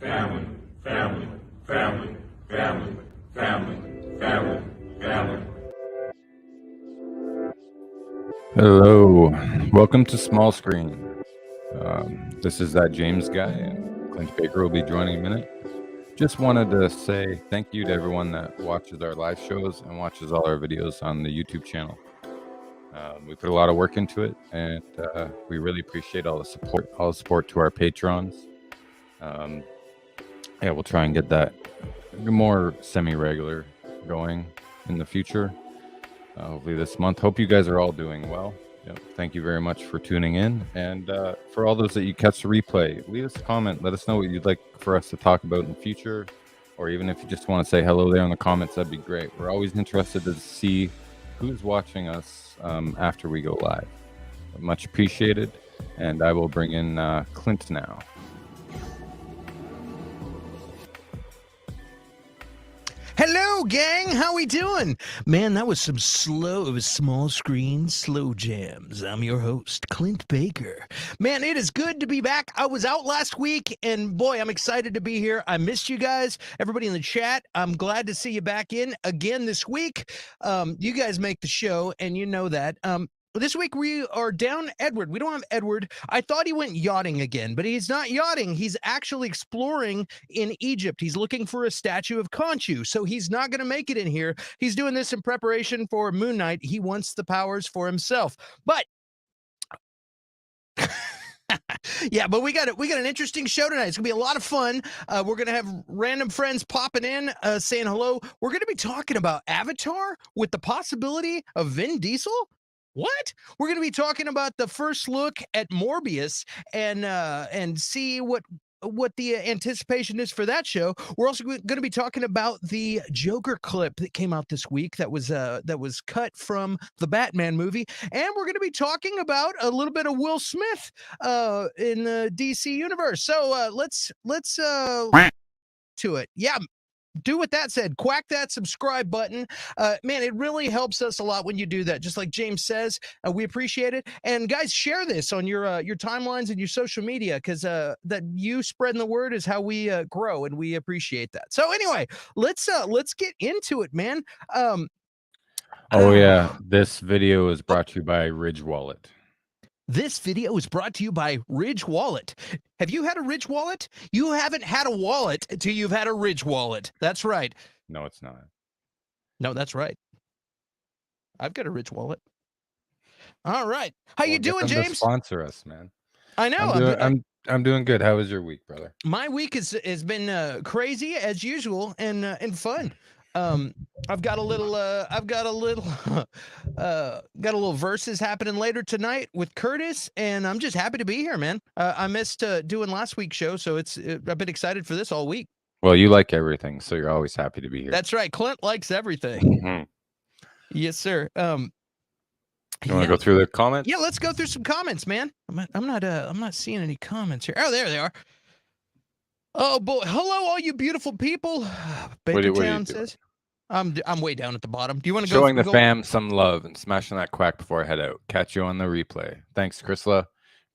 Family, family, family, family, family, family, family. Hello, welcome to Small Screen. This is that James guy, and Clint Baker will be joining in a minute. Just wanted to say thank you to everyone that watches our live shows and watches all our videos on the YouTube channel. We put a lot of work into it, and we really appreciate all the support to our patrons. Yeah, we'll try and get that more semi-regular going in the future. Hopefully this month. Hope you guys are all doing well. Yep. Thank you very much for tuning in. And for all those that you catch the replay, leave us a comment. Let us know what you'd like for us to talk about in the future. Or even if you just want to say hello there in the comments, that'd be great. We're always interested to see who's watching us after we go live. Much appreciated. And I will bring in Clint now. Hello, gang. How we doing? Man, that was some small screen slow jams. I'm your host, Clint Baker. Man, it is good to be back. I was out last week, and boy, I'm excited to be here. I missed you guys. Everybody in the chat, I'm glad to see you back in again this week. You guys make the show, and you know that. This week we are down Edward. We don't have Edward. I thought he went yachting again, but he's not yachting. He's actually exploring in Egypt. He's looking for a statue of Khonshu, so he's not going to make it in here. He's doing this in preparation for Moon Knight. He wants the powers for himself. But yeah, but we got an interesting show tonight. It's gonna be a lot of fun. We're gonna have random friends popping in, saying hello. We're gonna be talking about Avatar with the possibility of Vin Diesel. What? We're going to be talking about the first look at Morbius and see what the anticipation is for that show. We're also going to be talking about the Joker clip that came out this week that was cut from the Batman movie, and we're going to be talking about a little bit of Will Smith in the DC universe. So let's to it. Yeah. Do with that said, quack that subscribe button. Man, it really helps us a lot when you do that. Just like James says, we appreciate it. And guys, share this on your timelines and your social media, because that you spreading the word is how we grow, and we appreciate that. So anyway, let's get into it, man. This video is brought to you by Ridge Wallet. This video is brought to you by Ridge Wallet. Have you had a Ridge Wallet? You haven't had a wallet until you've had a Ridge Wallet. That's right. No, it's not. No, that's right. I've got a Ridge Wallet. All right. How you doing, James? Sponsor us, man. I know. I'm doing good. How was your week, brother? My week has been crazy as usual and fun. I've got a little verses happening later tonight with Curtis, and I'm just happy to be here, man. I missed doing last week's show, so I've been excited for this all week. Well, you like everything, so you're always happy to be here. That's right. Clint likes everything. Mm-hmm. Yes, sir. You want to go through the comments? Yeah, let's go through some comments, man. I'm not seeing any comments here. Oh, there they are. Oh boy, hello, all you beautiful people. Bakertown says. I'm way down at the bottom. Do you want to go? Showing the fam some love and smashing that quack before I head out. Catch you on the replay. Thanks, Chrisla.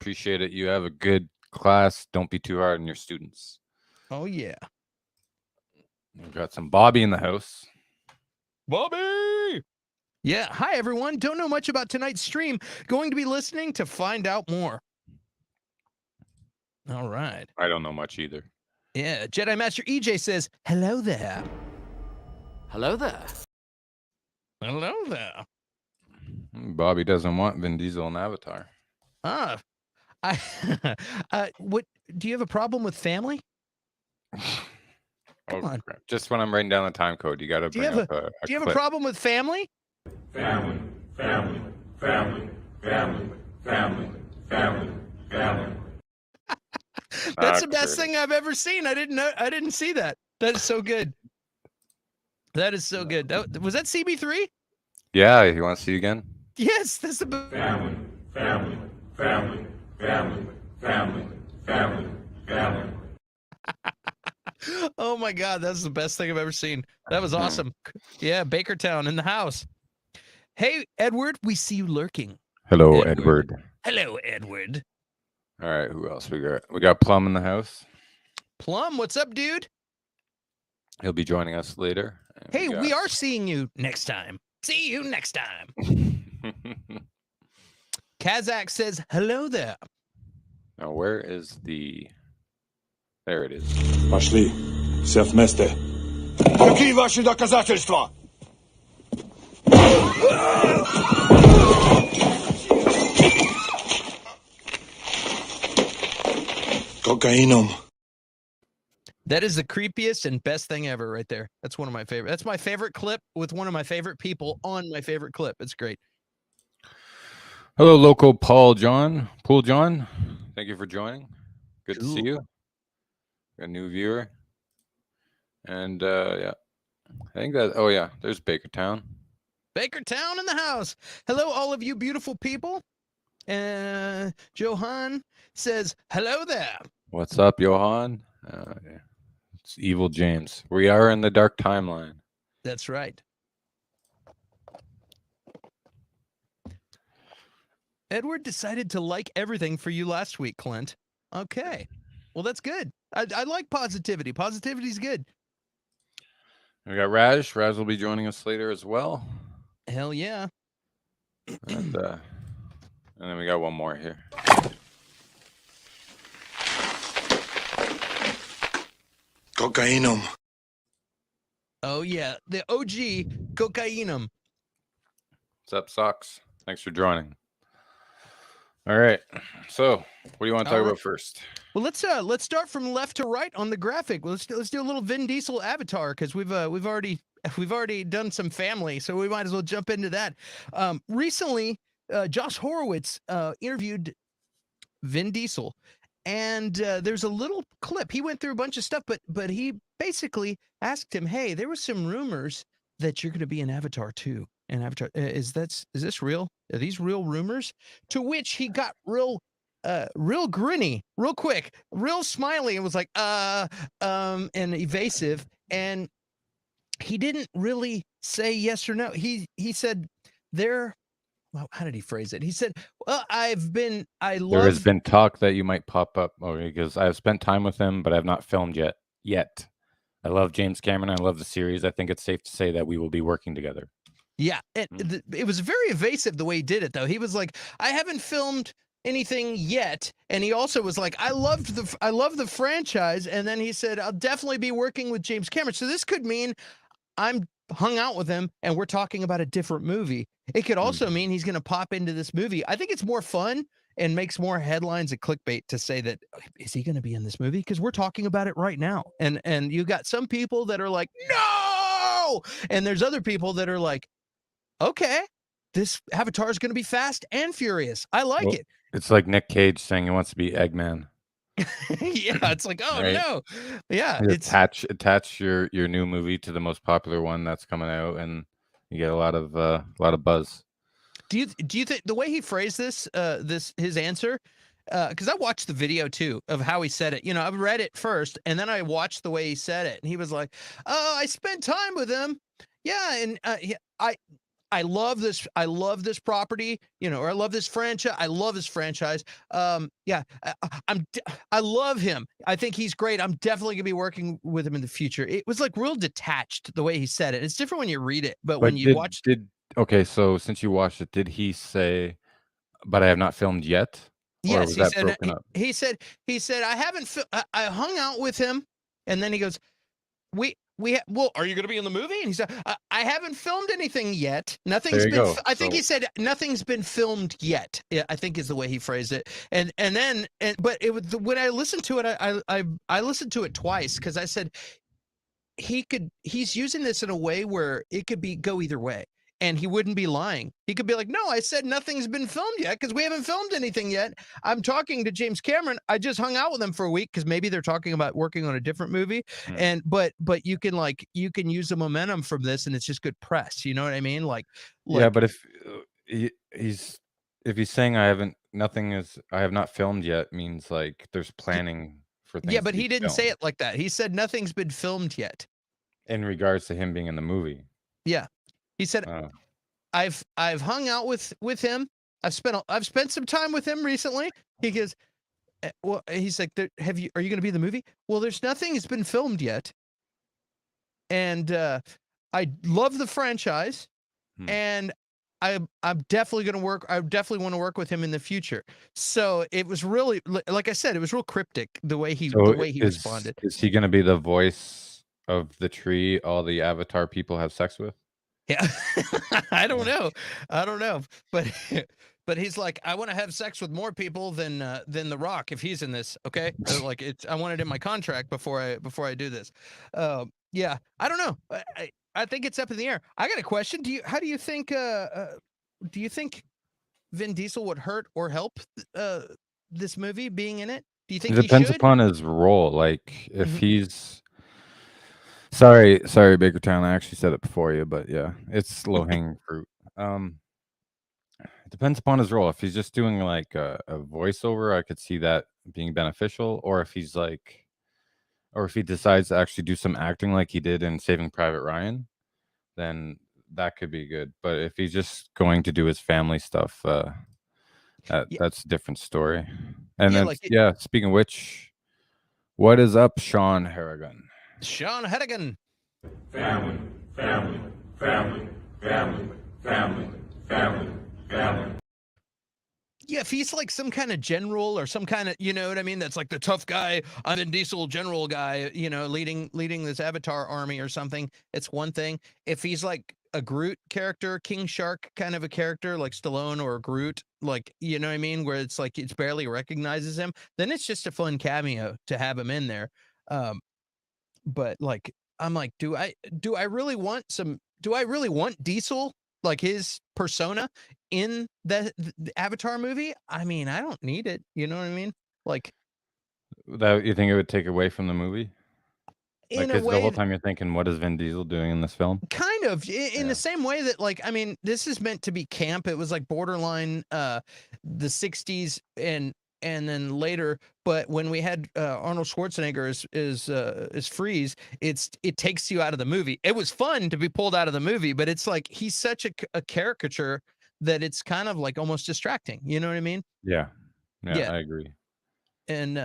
Appreciate it. You have a good class. Don't be too hard on your students. Oh yeah. We've got some Bobby in the house. Bobby. Yeah. Hi everyone. Don't know much about tonight's stream. Going to be listening to find out more. All right. I don't know much either. Yeah. Jedi Master EJ says, hello there. Hello there. Hello there. Bobby doesn't want Vin Diesel in Avatar. What? Do you have a problem with family? Come on. Just when I'm writing down the time code, you got to bring up a Do you have a problem with family? Family, family, family, family, family, family, family. That's the best thing I've ever seen. I didn't see that. That is so good. That is so good. Was that CB3? Yeah, you want to see again? Yes, that's the family, family, family, family, family, family, family. Oh my God, that's the best thing I've ever seen. That was awesome. Yeah, Bakertown in the house. Hey, Edward, we see you lurking. Hello, Edward. Hello, Edward. All right, who else we got? We got Plum in the house. Plum, what's up, dude? He'll be joining us later. And Hey, we are seeing you next time. See you next time. Kazakh says, hello there. Now, where is the... There it is. Пошли. Все вместе. Какие ваши доказательства? Cocainum. That is the creepiest and best thing ever right there. That's one of my favorite. That's my favorite clip with one of my favorite people on my favorite clip. It's great. Hello, local Pool John. Thank you for joining. Good to see you. Got a new viewer. And yeah, I think that, oh yeah, there's Bakertown. Bakertown in the house. Hello, all of you beautiful people. Johan says, hello there. What's up, Johan? Yeah. It's Evil James. We are in the dark timeline. That's right. Edward decided to like everything for you last week, Clint. Okay. Well, that's good. I like positivity. Positivity's good. We got Raj. Raj will be joining us later as well. Hell yeah. And then we got one more here. Cocainum. Oh, yeah. The OG Cocainum. What's up, Socks? Thanks for joining. All right. So, what do you want to talk about first? Well, let's start from left to right on the graphic. Let's do a little Vin Diesel avatar because we've already done some family, so we might as well jump into that. Recently, Josh Horowitz interviewed Vin Diesel, and there's a little clip. He went through a bunch of stuff, but he basically asked him, "Hey, there was some rumors that you're going to be in Avatar 2. And Avatar, is this real? Are these real rumors?" To which he got real grinny, real quick, real smiley, and was like, and evasive. And he didn't really say yes or no. He said well, how did he phrase it? He said, well, there has been talk that you might pop up. Okay, because I've spent time with him, but I've not filmed yet. I love James Cameron. I love the series. I think it's safe to say that we will be working together. Yeah, it was very evasive the way he did it, though. He was like, I haven't filmed anything yet, and he also was like, I love the franchise, and then he said, I'll definitely be working with James Cameron. So this could mean I'm hung out with him and we're talking about a different movie. It could also mean he's going to pop into this movie. I think it's more fun and makes more headlines and clickbait to say that, is he going to be in this movie? Because we're talking about it right now. And you got some people that are like, no! And there's other people that are like, okay, this Avatar is going to be fast and furious. I like it. It's like Nick Cage saying he wants to be Eggman. Yeah, it's like, oh right? No. Yeah. Attach your new movie to the most popular one that's coming out, and you get a lot of buzz. Do you think the way he phrased this his answer, because I watched the video too of how he said it. You know, I read it first and then I watched the way he said it, and he was like, "Oh, I spent time with him. Yeah, and I love this. I love this property, you know, or I love this franchise. I love this franchise. Yeah, I love him. I think he's great. I'm definitely gonna be working with him in the future." It was like real detached the way he said it. It's different when you read it, but when you watch. Okay, so since you watched it, did he say, "But I have not filmed yet"? Yes, he said I haven't. I hung out with him, and then he goes, well, are you going to be in the movie? And he said, I haven't filmed anything yet. Nothing's been. I think he said nothing's been filmed yet. Yeah, I think is the way he phrased it. But it was when I listened to it, I listened to it twice because I said he's using this in a way where it could go either way. And he wouldn't be lying. He could be like, no, I said nothing's been filmed yet because we haven't filmed anything yet. I'm talking to James Cameron. I just hung out with him for a week because maybe they're talking about working on a different movie. But you can use the momentum from this, and it's just good press. You know what I mean? Like yeah, but if he's saying I have not filmed yet, means like there's planning for things. Yeah, but he didn't say it like that. He said nothing's been filmed yet. In regards to him being in the movie. Yeah. He said, I've hung out with him. I've spent some time with him recently. He goes, well, he's like, are you going to be in the movie? Well, there's nothing has been filmed yet. And I love the franchise, and I'm definitely going to work. I definitely want to work with him in the future. So it was really, like I said, it was real cryptic the way he responded. Is he going to be the voice of the tree all the Avatar people have sex with? Yeah, I don't know, but but he's like, I want to have sex with more people than The Rock if he's in this. Okay, like I want it in my contract before I do this. Yeah, I don't know. I think it's up in the air. I got a question. How do you think do you think Vin Diesel would hurt or help this movie being in it? Do you think It depends he should? upon his role. Like if Mhm. he's sorry, Bakertown. I actually said it before you, but yeah, it's low hanging fruit. It depends upon his role. If he's just doing like a voiceover, I could see that being beneficial. Or if he's like, or if he decides to actually do some acting like he did in Saving Private Ryan, then that could be good. But if he's just going to do his family stuff, Yeah, that's a different story. And yeah, then, like yeah, speaking of which, what is up, Sean Harrigan? Sean Hennigan. Family, family, family, family, family, family, family. Yeah, if he's like some kind of general or some kind of, you know what I mean? That's like the tough guy, I'm Vin Diesel general guy, you know, leading this Avatar army or something. It's one thing. If he's like a Groot character, King Shark kind of a character, like Stallone or Groot, like, you know what I mean? Where it's like it's barely recognizes him, then it's just a fun cameo to have him in there. But like, I'm like, do I really want Diesel, like his persona in the Avatar movie? I mean, I don't need it. You know what I mean? Like, That you think it would take away from the movie? in Like, a is the way, whole time you're thinking, what is Vin Diesel doing in this film? kind of in Yeah. the same way that, like, I mean, this is meant to be camp. It was like borderline the 60s and then later, but when we had Arnold Schwarzenegger as Freeze, it takes you out of the movie. It was fun to be pulled out of the movie, but it's like he's such a caricature that it's kind of like almost distracting. You know what I mean? Yeah, Yeah. I agree. And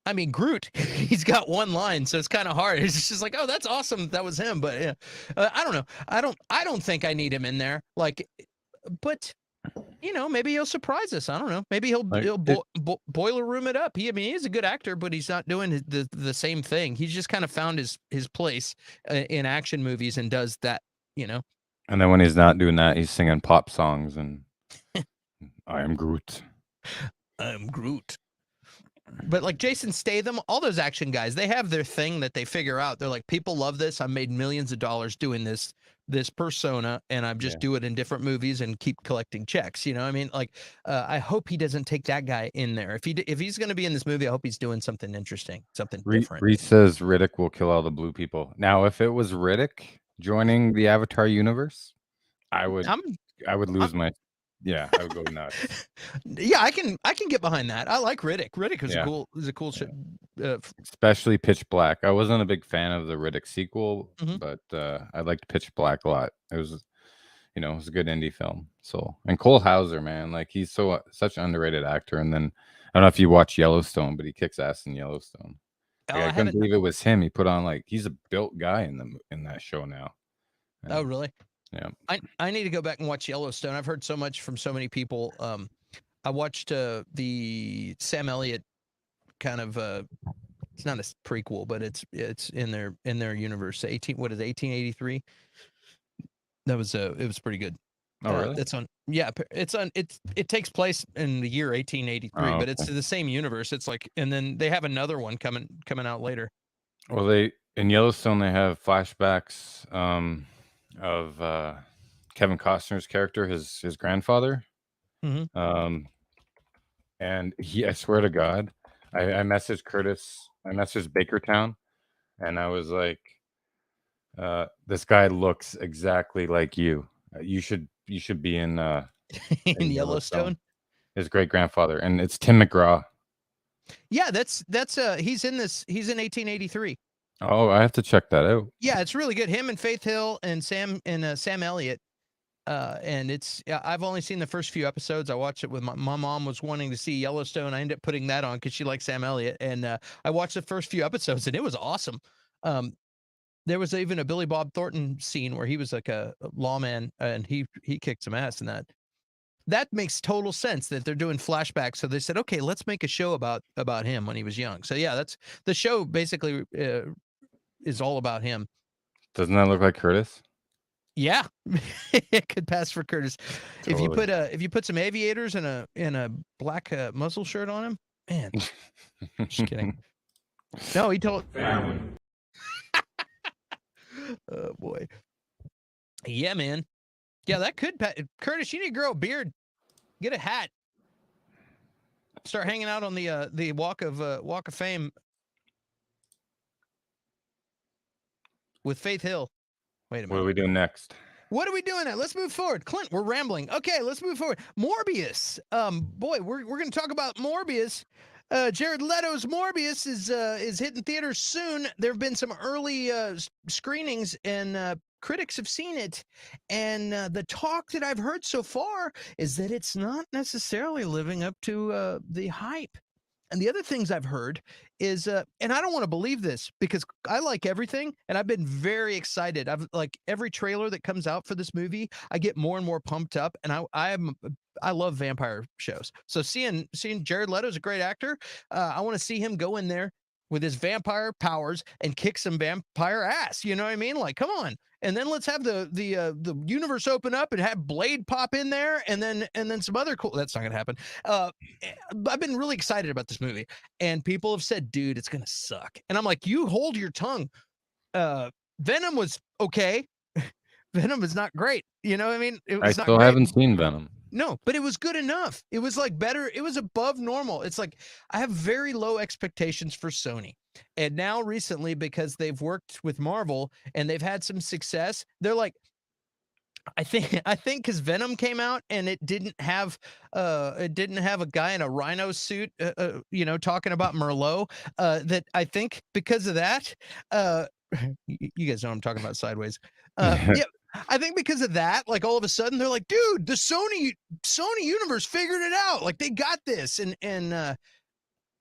I mean, Groot, he's got one line, so it's kind of hard. It's just like, oh, that's awesome, that was him. But yeah, I don't know. I don't think I need him in there. Like, but you know, maybe he'll surprise us. I don't know. Maybe he'll Like, boiler room it up. I mean, he's a good actor, but he's not doing the same thing. He's just kind of found his place in action movies and does that. You know. And then when he's not doing that, he's singing pop songs and I am Groot. I'm Groot. But like Jason Statham, all those action guys, they have their thing that they figure out. They're like, people love this. I made millions of dollars doing this persona, and I'm just do it in different movies and keep collecting checks. You know what I mean? Like, I hope he doesn't take that guy in there. If he's going to be in this movie, I hope he's doing something interesting, something different. Reese says Riddick will kill all the blue people. Now, if it was Riddick joining the Avatar universe, I would lose my. Yeah, I would go nuts. Yeah, I can get behind that. I like Riddick. Riddick is a cool shit. Especially Pitch Black. I wasn't a big fan of the Riddick sequel, Mhm. but I liked Pitch Black a lot. It was, it was a good indie film. So, and Cole Hauser, man, like he's such an underrated actor. And then I don't know if you watch Yellowstone, but he kicks ass in Yellowstone. Like, I couldn't believe it was him. He put on like he's a built guy in that show now. And, oh, really? Yeah. I need to go back and watch Yellowstone. I've heard so much from so many people. I watched the Sam Elliott kind of it's not a prequel, but it's in their universe. 1883. That was it was pretty good. Oh, really? It's on it takes place in the year 1883, but it's the same universe. It's like, and then they have another one coming out later. Well, in Yellowstone they have flashbacks of Kevin Costner's character, his grandfather. Mhm. And I swear to God, I messaged Curtis, I messaged Bakertown, and I was like, this guy looks exactly like you. You should be in in Yellowstone. His great grandfather, and it's Tim McGraw. Yeah, that's he's in this. He's in 1883. Oh, I have to check that out. Yeah, it's really good. Him and Faith Hill and Sam Elliott. And I've only seen the first few episodes. I watched it with my mom was wanting to see Yellowstone. I ended up putting that on because she likes Sam Elliott, and I watched the first few episodes, and it was awesome. There was even a Billy Bob Thornton scene where he was like a lawman, and he kicked some ass in that. That makes total sense that they're doing flashbacks. So they said, okay, let's make a show about him when he was young. So yeah, that's the show basically is all about him. Doesn't that look like Curtis? Yeah, it could pass for Curtis. Totally. If you put some aviators and a black muzzle shirt on him, man. Just kidding. No, he told. family. Oh boy. Yeah, man. Yeah, that could. Curtis, you need to grow a beard. Get a hat. Start hanging out on the Walk of Fame with Faith Hill. Wait a minute. What are we doing next? What are we doing at? Let's move forward. Clint, we're rambling. Okay, let's move forward. Morbius. Boy, we're going to talk about Morbius. Jared Leto's Morbius is hitting theaters soon. There have been some early screenings, and critics have seen it. And the talk that I've heard so far is that it's not necessarily living up to the hype. And the other things I've heard is, and I don't want to believe this because I like everything, and I've been very excited. I've like every trailer that comes out for this movie, I get more and more pumped up, and I love vampire shows. So seeing Jared Leto is a great actor. I want to see him go in there with his vampire powers and kick some vampire ass. You know what I mean? Like, come on. And then let's have the universe open up and have Blade pop in there, and then some other cool. That's not gonna happen. I've been really excited about this movie, and people have said, "Dude, it's gonna suck." And I'm like, "You hold your tongue." Venom was okay. Venom is not great. You know what I mean? I still haven't seen Venom. No, but it was good enough. It was like better. It was above normal. It's like I have very low expectations for Sony. And now recently, because they've worked with Marvel and they've had some success, they're like, I think because Venom came out and it didn't have a guy in a rhino suit, talking about Merlot. That I think because of that, you guys know what I'm talking about sideways. Yeah. I think because of that, like all of a sudden they're like, dude, the Sony universe figured it out. Like they got this, and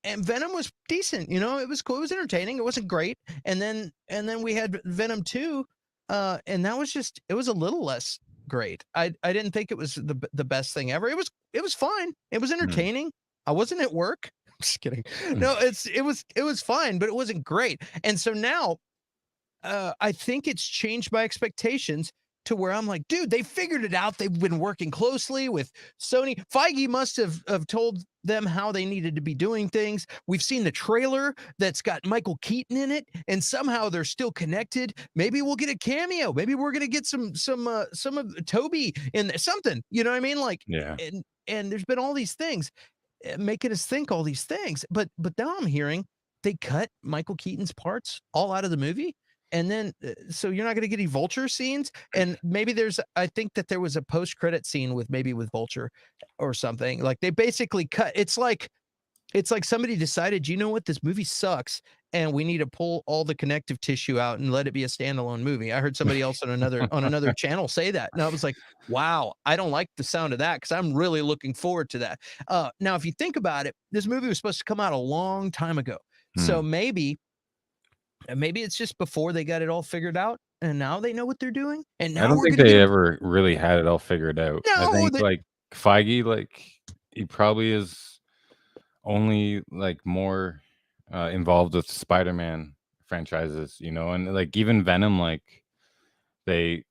Venom was decent. It was cool. It was entertaining. It wasn't great. And then we had Venom 2, and that was it was a little less great. I didn't think it was the best thing ever. It was fine. It was entertaining. I wasn't at work. I'm just kidding. No, it was fine, but it wasn't great. And so now, I think it's changed my expectations to where I'm like, dude, they figured it out. They've been working closely with Sony. Feige must have told them how they needed to be doing things. We've seen the trailer that's got Michael Keaton in it, and somehow they're still connected. Maybe we'll get a cameo. Maybe we're gonna get some of Toby in something. You know what I mean? Like, yeah. And there's been all these things making us think all these things. But now I'm hearing they cut Michael Keaton's parts all out of the movie. And then, so you're not going to get any Vulture scenes. And maybe I think that there was a post-credit scene with Vulture or something. Like they basically cut. It's like somebody decided, you know what, this movie sucks, and we need to pull all the connective tissue out and let it be a standalone movie. I heard somebody else on another channel say that, and I was like, wow, I don't like the sound of that because I'm really looking forward to that. Now, if you think about it, this movie was supposed to come out a long time ago, so maybe it's just before they got it all figured out, and now they know what they're doing. And now I don't think they ever really had it all figured out. No, I think like Feige, like he probably is only like more involved with Spider-Man franchises, and like even Venom, like they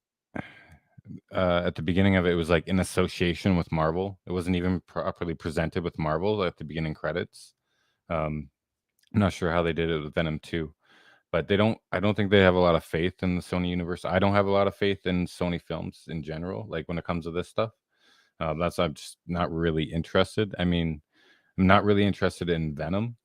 at the beginning of it was like in association with Marvel. It wasn't even properly presented with Marvel at the beginning credits. I'm not sure how they did it with Venom 2. But I don't think they have a lot of faith in the Sony universe. I don't have a lot of faith in Sony films in general, like when it comes to this stuff. I'm just not really interested. I mean, I'm not really interested in Venom.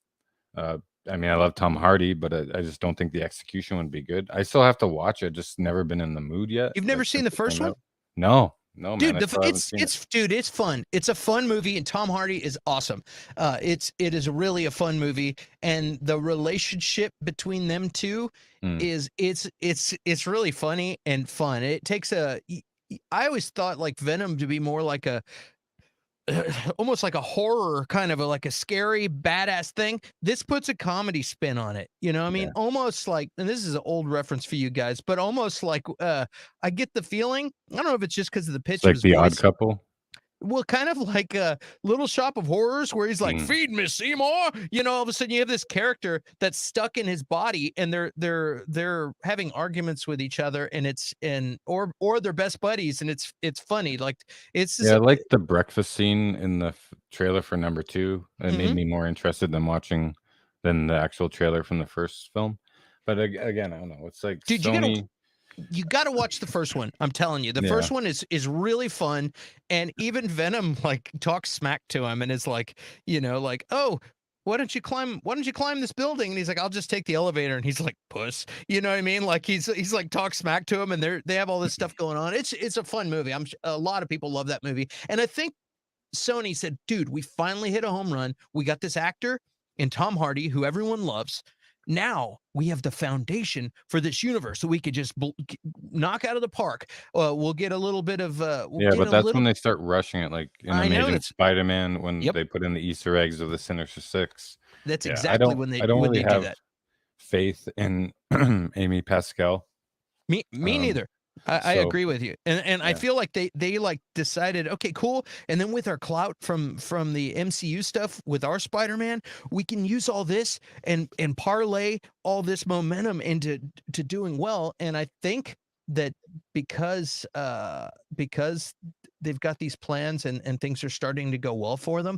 I mean, I love Tom Hardy, but I just don't think the execution would be good. I still have to watch it. Just never been in the mood yet. You've never seen the first one? No, dude, man. It's fun. It's a fun movie, and Tom Hardy is awesome. It is really a fun movie, and the relationship between them two is it's really funny and fun. It takes I always thought like Venom to be more like a almost like a horror kind of like a scary badass thing. This puts a comedy spin on it. You know what I mean? Yeah. Almost like, and this is an old reference for you guys, but almost like I get the feeling, I don't know if it's just because of the It's pitch of like his The Odd voice. Couple. Well, kind of like a Little Shop of Horrors where he's like, Mm. "Feed me, Seymour." You know, all of a sudden you have this character that's stuck in his body, and they're having arguments with each other, and or they're best buddies, and it's funny. Like it's just, Yeah, I like the breakfast scene in the trailer for number 2. It made Mhm. me more interested than the actual trailer from the first film. But again, I don't know. It's like Dude, Sony. you got to watch the first one. I'm telling you, the Yeah. first one is really fun, and even Venom like talks smack to him, and is like, you know, like, "Oh, why don't you climb this building?" And he's like, "I'll just take the elevator." And he's like, "Puss," you know what I mean? Like he's like talk smack to him, and they have all this stuff going on. It's a fun movie. A lot of people love that movie, and I think Sony said, "Dude, we finally hit a home run. We got this actor in Tom Hardy, who everyone loves. Now we have the foundation for this universe, so we could just knock out of the park. We'll get a little bit of, we'll Yeah, get but a that's when little." they start rushing it, like in I Amazing noticed. Spider-Man when Yep, they put in the Easter eggs of the Sinister Six. that's Yeah, exactly I don't when really they do have that. faith in Amy Pascal. Me Um, neither. I so agree with you, and I yeah, feel like they like decided, okay, cool, and then with our clout from the MCU stuff with our Spider-Man, we can use all this and parlay all this momentum into to doing well, and I think that because they've got these plans and things are starting to go well for them,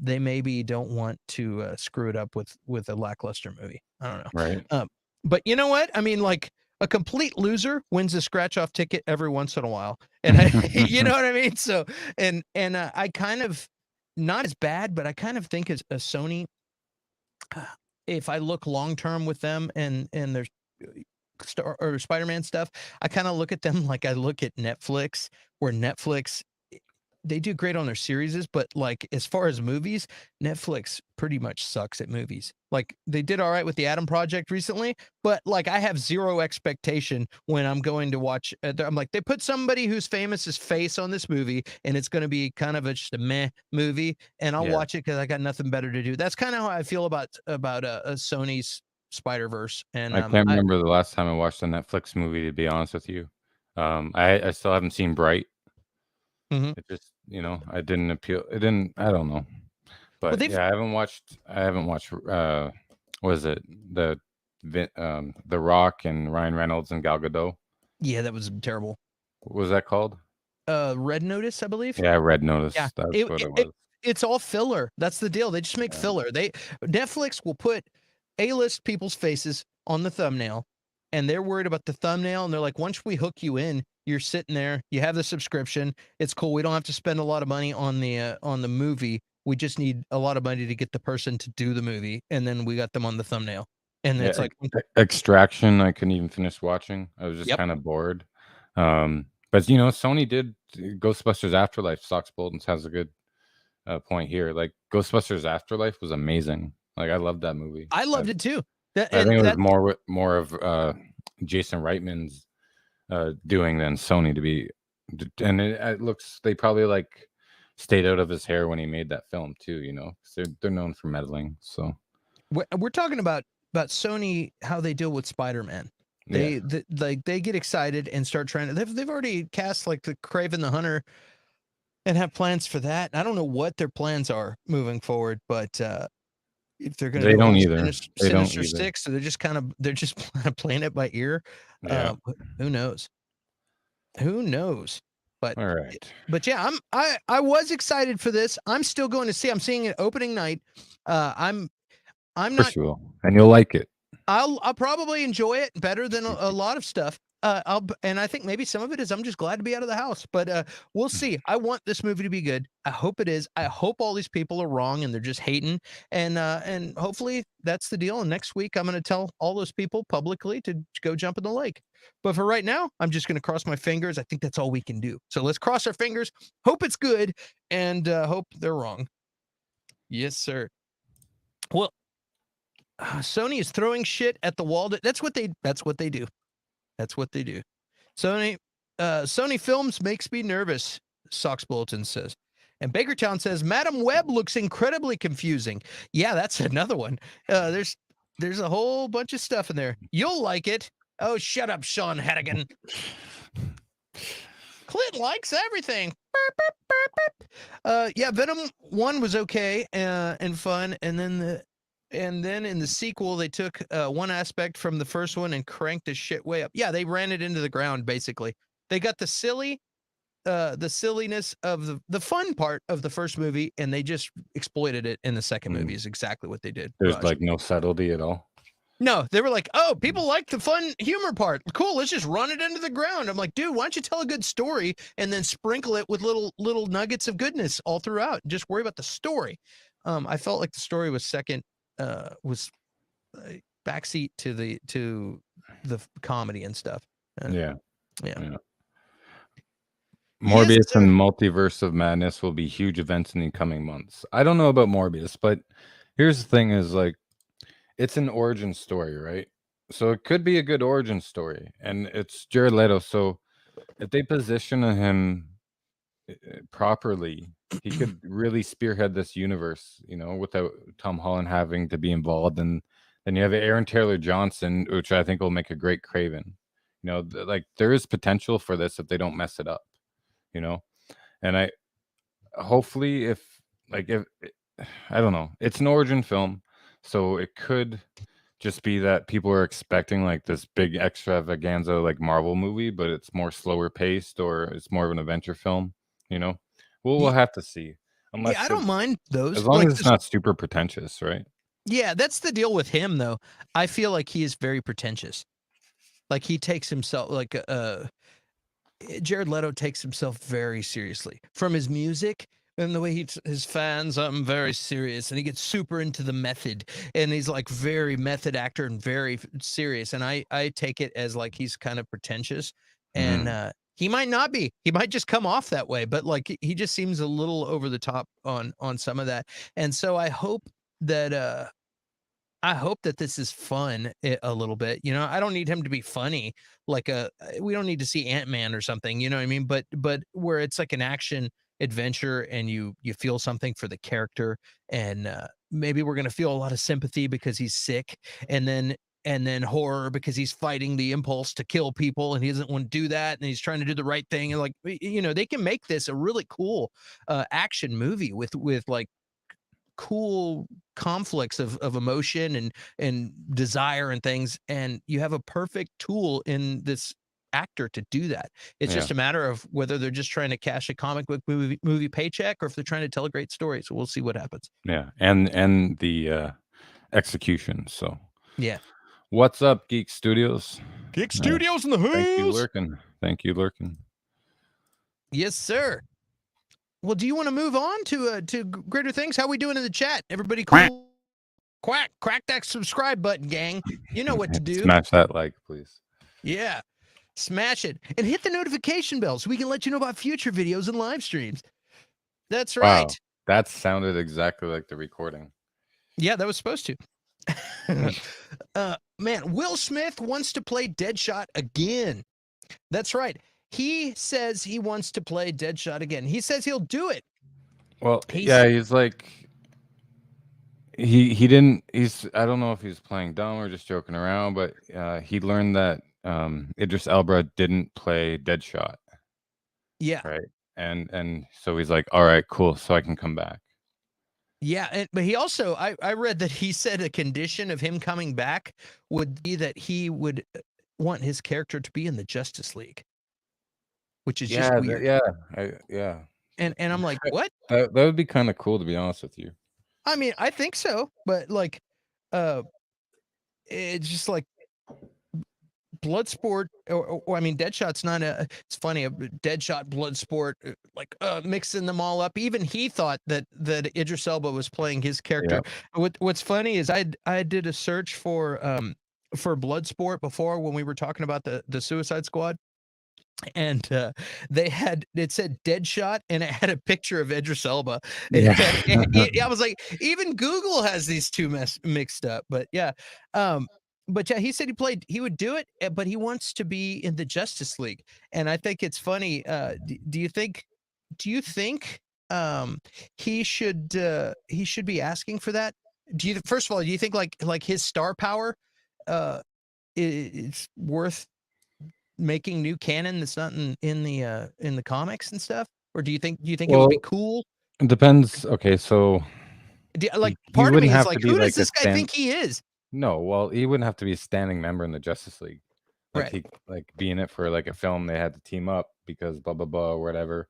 they maybe don't want to screw it up with a lackluster movie. I don't know, right. but you know what? I mean, like a complete loser wins a scratch off ticket every once in a while. And you know what I mean? So, I kind of, not as bad, but I kind of think as a Sony, if I look long term with them and their Star or Spider-Man stuff, I kind of look at them like I look at Netflix, where Netflix, they do great on their series, but like as far as movies, Netflix pretty much sucks at movies. Like they did all right with the Adam Project recently, but like I have zero expectation when I'm going to watch. I'm like, they put somebody who's famous as face on this movie, and it's going to be kind of just a meh movie, and I'll Yeah, watch it because I got nothing better to do. That's kind of how I feel about a Sony's Spider-Verse, and I can't remember the last time I watched a Netflix movie, to be honest with you. I still haven't seen Bright. Mhm. It just, I didn't appeal. It didn't. I don't know, Well, but they've yeah, I haven't watched. What is it The Rock and Ryan Reynolds and Gal Gadot? yeah, that was terrible. What was that called? Red Notice, I believe. Yeah, Red Yeah, Notice. That's what it was. it's all filler. That's the deal. They just make Yeah. filler. Netflix will put A-list people's faces on the thumbnail, and they're worried about the thumbnail, and they're like, once we hook you in, you're sitting there, you have the subscription, it's cool. We don't have to spend a lot of money on the movie. We just need a lot of money to get the person to do the movie, and then we got them on the thumbnail. And Yeah, it's like, Extraction, I couldn't even finish watching. I was just yep. kind of bored. But Sony did Ghostbusters Afterlife. Stocks Bolton's has a good point here. Like Ghostbusters Afterlife was amazing. Like I loved that movie. I loved it too. I think it was more of Jason Reitman's doing than Sony to be, and it looks they probably like stayed out of his hair when he made that film too. 'Cause they're known for meddling. So we're talking about Sony, how they deal with Spider-Man. yeah, They get excited and start trying to. They've already cast like the Craven the Hunter and have plans for that. I don't know what their plans are moving forward, but if they're going to they do a don't whole either. They don't Sinister either. Six, so they're just playing it by ear. Yeah. Who knows? Who knows? But All right. yeah, I was excited for this. I'm still going to see. I'm seeing it opening night. I'm Of not. course you will, and you'll like it. I'll probably enjoy it better than a lot of stuff. And I think maybe some of it is I'm just glad to be out of the house, but we'll see. I want this movie to be good. I hope it is. I hope all these people are wrong and they're just hating, and hopefully that's the deal. And next week I'm going to tell all those people publicly to go jump in the lake. But for right now, I'm just going to cross my fingers. I think that's all we can do. So let's cross our fingers, hope it's good, and hope they're wrong. Yes, sir. Well, Sony is throwing shit at the wall. That's what they do. That's what they do. Sony, Sony Films makes me nervous, Sox Bulletin says. And Bakertown says, Madam Web looks incredibly confusing. Yeah, that's another one. There's a whole bunch of stuff in there. You'll like it. Oh, shut up, Sean Hannigan. Clint likes everything. Yeah, Venom 1 was okay and fun, and then in the sequel they took one aspect from the first one and cranked the shit way up. Yeah, they ran it into the ground basically. They got the silliness of the fun part of the first movie, and they just exploited it in the second movie. Is exactly what they did. There's like no subtlety at all. No, they were like, oh, people like the fun humor part. Cool, let's just run it into the ground. I'm like, dude, why don't you tell a good story and then sprinkle it with little nuggets of goodness all throughout? Just worry about the story. I felt like the story was backseat to the comedy and stuff. Yeah. Yes, Morbius sir. and Multiverse of Madness will be huge events in the coming months. I don't know about Morbius, but here's the thing: is like, it's an origin story, right? So it could be a good origin story, and it's Jared Leto. So if they position him properly, he could really spearhead this universe, you know, without Tom Holland having to be involved. And then you have Aaron Taylor Johnson, which I think will make a great Craven. You know, like there is potential for this if they don't mess it up, you know. And I hopefully if I don't know, it's an origin film, so it could just be that people are expecting like this big extravaganza like Marvel movie, but it's more slower paced, or it's more of an adventure film, you know. We'll have to see. Unless I don't mind those, as long like as it's not super pretentious, right? Yeah, that's the deal with him, though. I feel like he is very pretentious. Like he takes himself like Jared Leto takes himself very seriously from his music and the way his fans. I'm very serious, and he gets super into the method, and he's like very method actor and very serious. And I take it as like he's kind of pretentious, and he might not be. He might just come off that way, but like he just seems a little over the top on some of that. And so I hope that this is fun a little bit. You know, I don't need him to be funny like we don't need to see Ant-Man or something, you know what I mean? But where it's like an action adventure and you feel something for the character, and maybe we're going to feel a lot of sympathy because he's sick, and then horror because he's fighting the impulse to kill people and he doesn't want to do that, and he's trying to do the right thing. And like, you know, they can make this a really cool action movie with like cool conflicts of emotion and desire and things, and you have a perfect tool in this actor to do that. It's just a matter of whether they're just trying to cash a comic book movie paycheck, or if they're trying to tell a great story. So we'll see what happens. And the execution. So yeah, what's up, Geek Studios? Geek Studios in the house. Thank you lurking. Yes, sir. Well, do you want to move on to greater things? How we doing in the chat? Everybody cool? Crack that subscribe button, gang. You know what to do. Smash that like, please. Yeah. Smash it. And hit the notification bell so we can let you know about future videos and live streams. That's right. Wow, that sounded exactly like the recording. Yeah, that was supposed to. Man, Will Smith wants to play Deadshot again. That's right. He says he wants to play Deadshot again. He says he'll do it. Well, he's like, he didn't, I don't know if he's playing dumb or just joking around, but he learned that Idris Elba didn't play Deadshot. Yeah. Right. And so he's like, all right, cool. So I can come back. Yeah. But he also, I read that he said a condition of him coming back would be that he would want his character to be in the Justice League. Which is just weird. Yeah. And I'm like, what? That would be kind of cool, to be honest with you. I mean, I think so, but like, it's just like Bloodsport, or I mean, Deadshot's not it's funny, a Deadshot, Bloodsport, like mixing them all up. Even he thought that Idris Elba was playing his character. Yeah. What's funny is I did a search for Bloodsport before when we were talking about the Suicide Squad. And it said Deadshot, and it had a picture of Idris Elba. Yeah. I was like, even Google has these two mixed up. But yeah, but yeah, he said he would do it, but he wants to be in the Justice League. And I think it's funny. Do you think um he should be asking for that? First of all, do you think like his star power is worth making new canon that's not in the comics and stuff? Or do you think it would be cool? It depends. Okay, so Like he part of me wouldn't is have like, to be who like does this guy think he is? No, well, he wouldn't have to be a standing member in the Justice League. Like Right. he like be in it for like a film they had to team up because blah blah blah or whatever.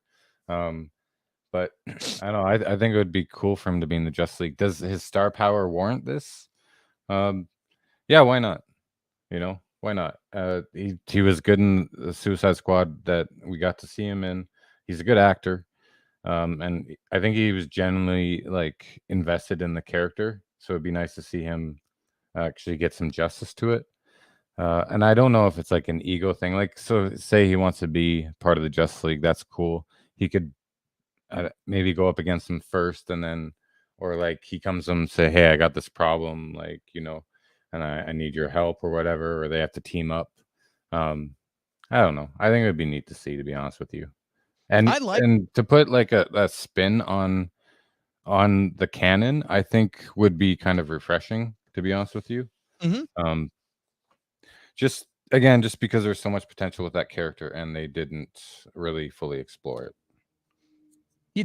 But I don't know. I think it would be cool for him to be in the Justice League. Does his star power warrant this? Yeah, why not? You know, why not? He was good in the Suicide Squad that we got to see him in. He's a good actor. And I think he was genuinely like invested in the character. So it'd be nice to see him actually get some justice to it. And I don't know if it's like an ego thing. Like, so say he wants to be part of the Justice League. That's cool. He could maybe go up against him first, and then, or like he comes to him and say, "Hey, I got this problem, like, and I need your help or whatever," or they have to team up. I don't know. I think it would be neat to see, to be honest with you. And to put like a spin on the canon, I think would be kind of refreshing, to be honest with you. Mm-hmm. Just because there's so much potential with that character and they didn't really fully explore it.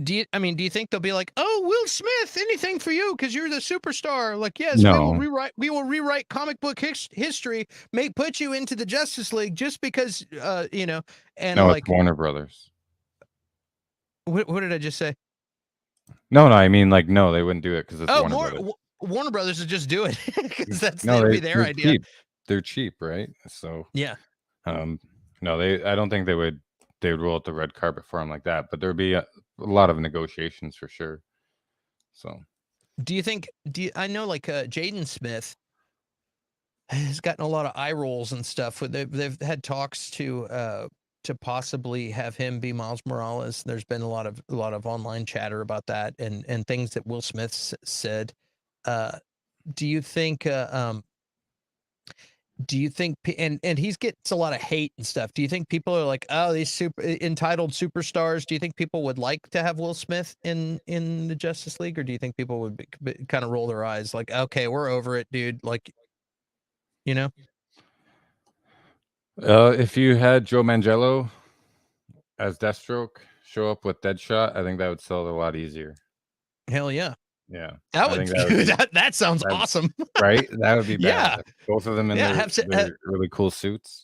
Do you think they'll be like, "Oh, Will Smith, anything for you because you're the superstar"? Like, yes, No. we will rewrite comic book history, may put you into the Justice League just because and no, like it's Warner Brothers. What did I just say? No, I mean, like, no, they wouldn't do it because it's Warner Brothers. Warner Brothers would just do it because that'd be their idea. Cheap. They're cheap, right? So yeah. No, I don't think they would roll out the red carpet for him like that, but there'd be a lot of negotiations for sure. So I know like Jaden Smith has gotten a lot of eye rolls and stuff. They've had talks to possibly have him be Miles Morales. There's been a lot of online chatter about that and things that Will Smith said. Do you think and he gets a lot of hate and stuff. Do you think people are like, oh, these super entitled superstars? Do you think people would like to have Will Smith in the Justice League, or do you think people would kind of roll their eyes like, okay, we're over it, dude? Like, if you had Joe Manganiello as Deathstroke show up with Deadshot, I think that would sell it a lot easier. Hell yeah. Yeah, that sounds awesome, right? That would be bad. Yeah, both of them in their really cool suits.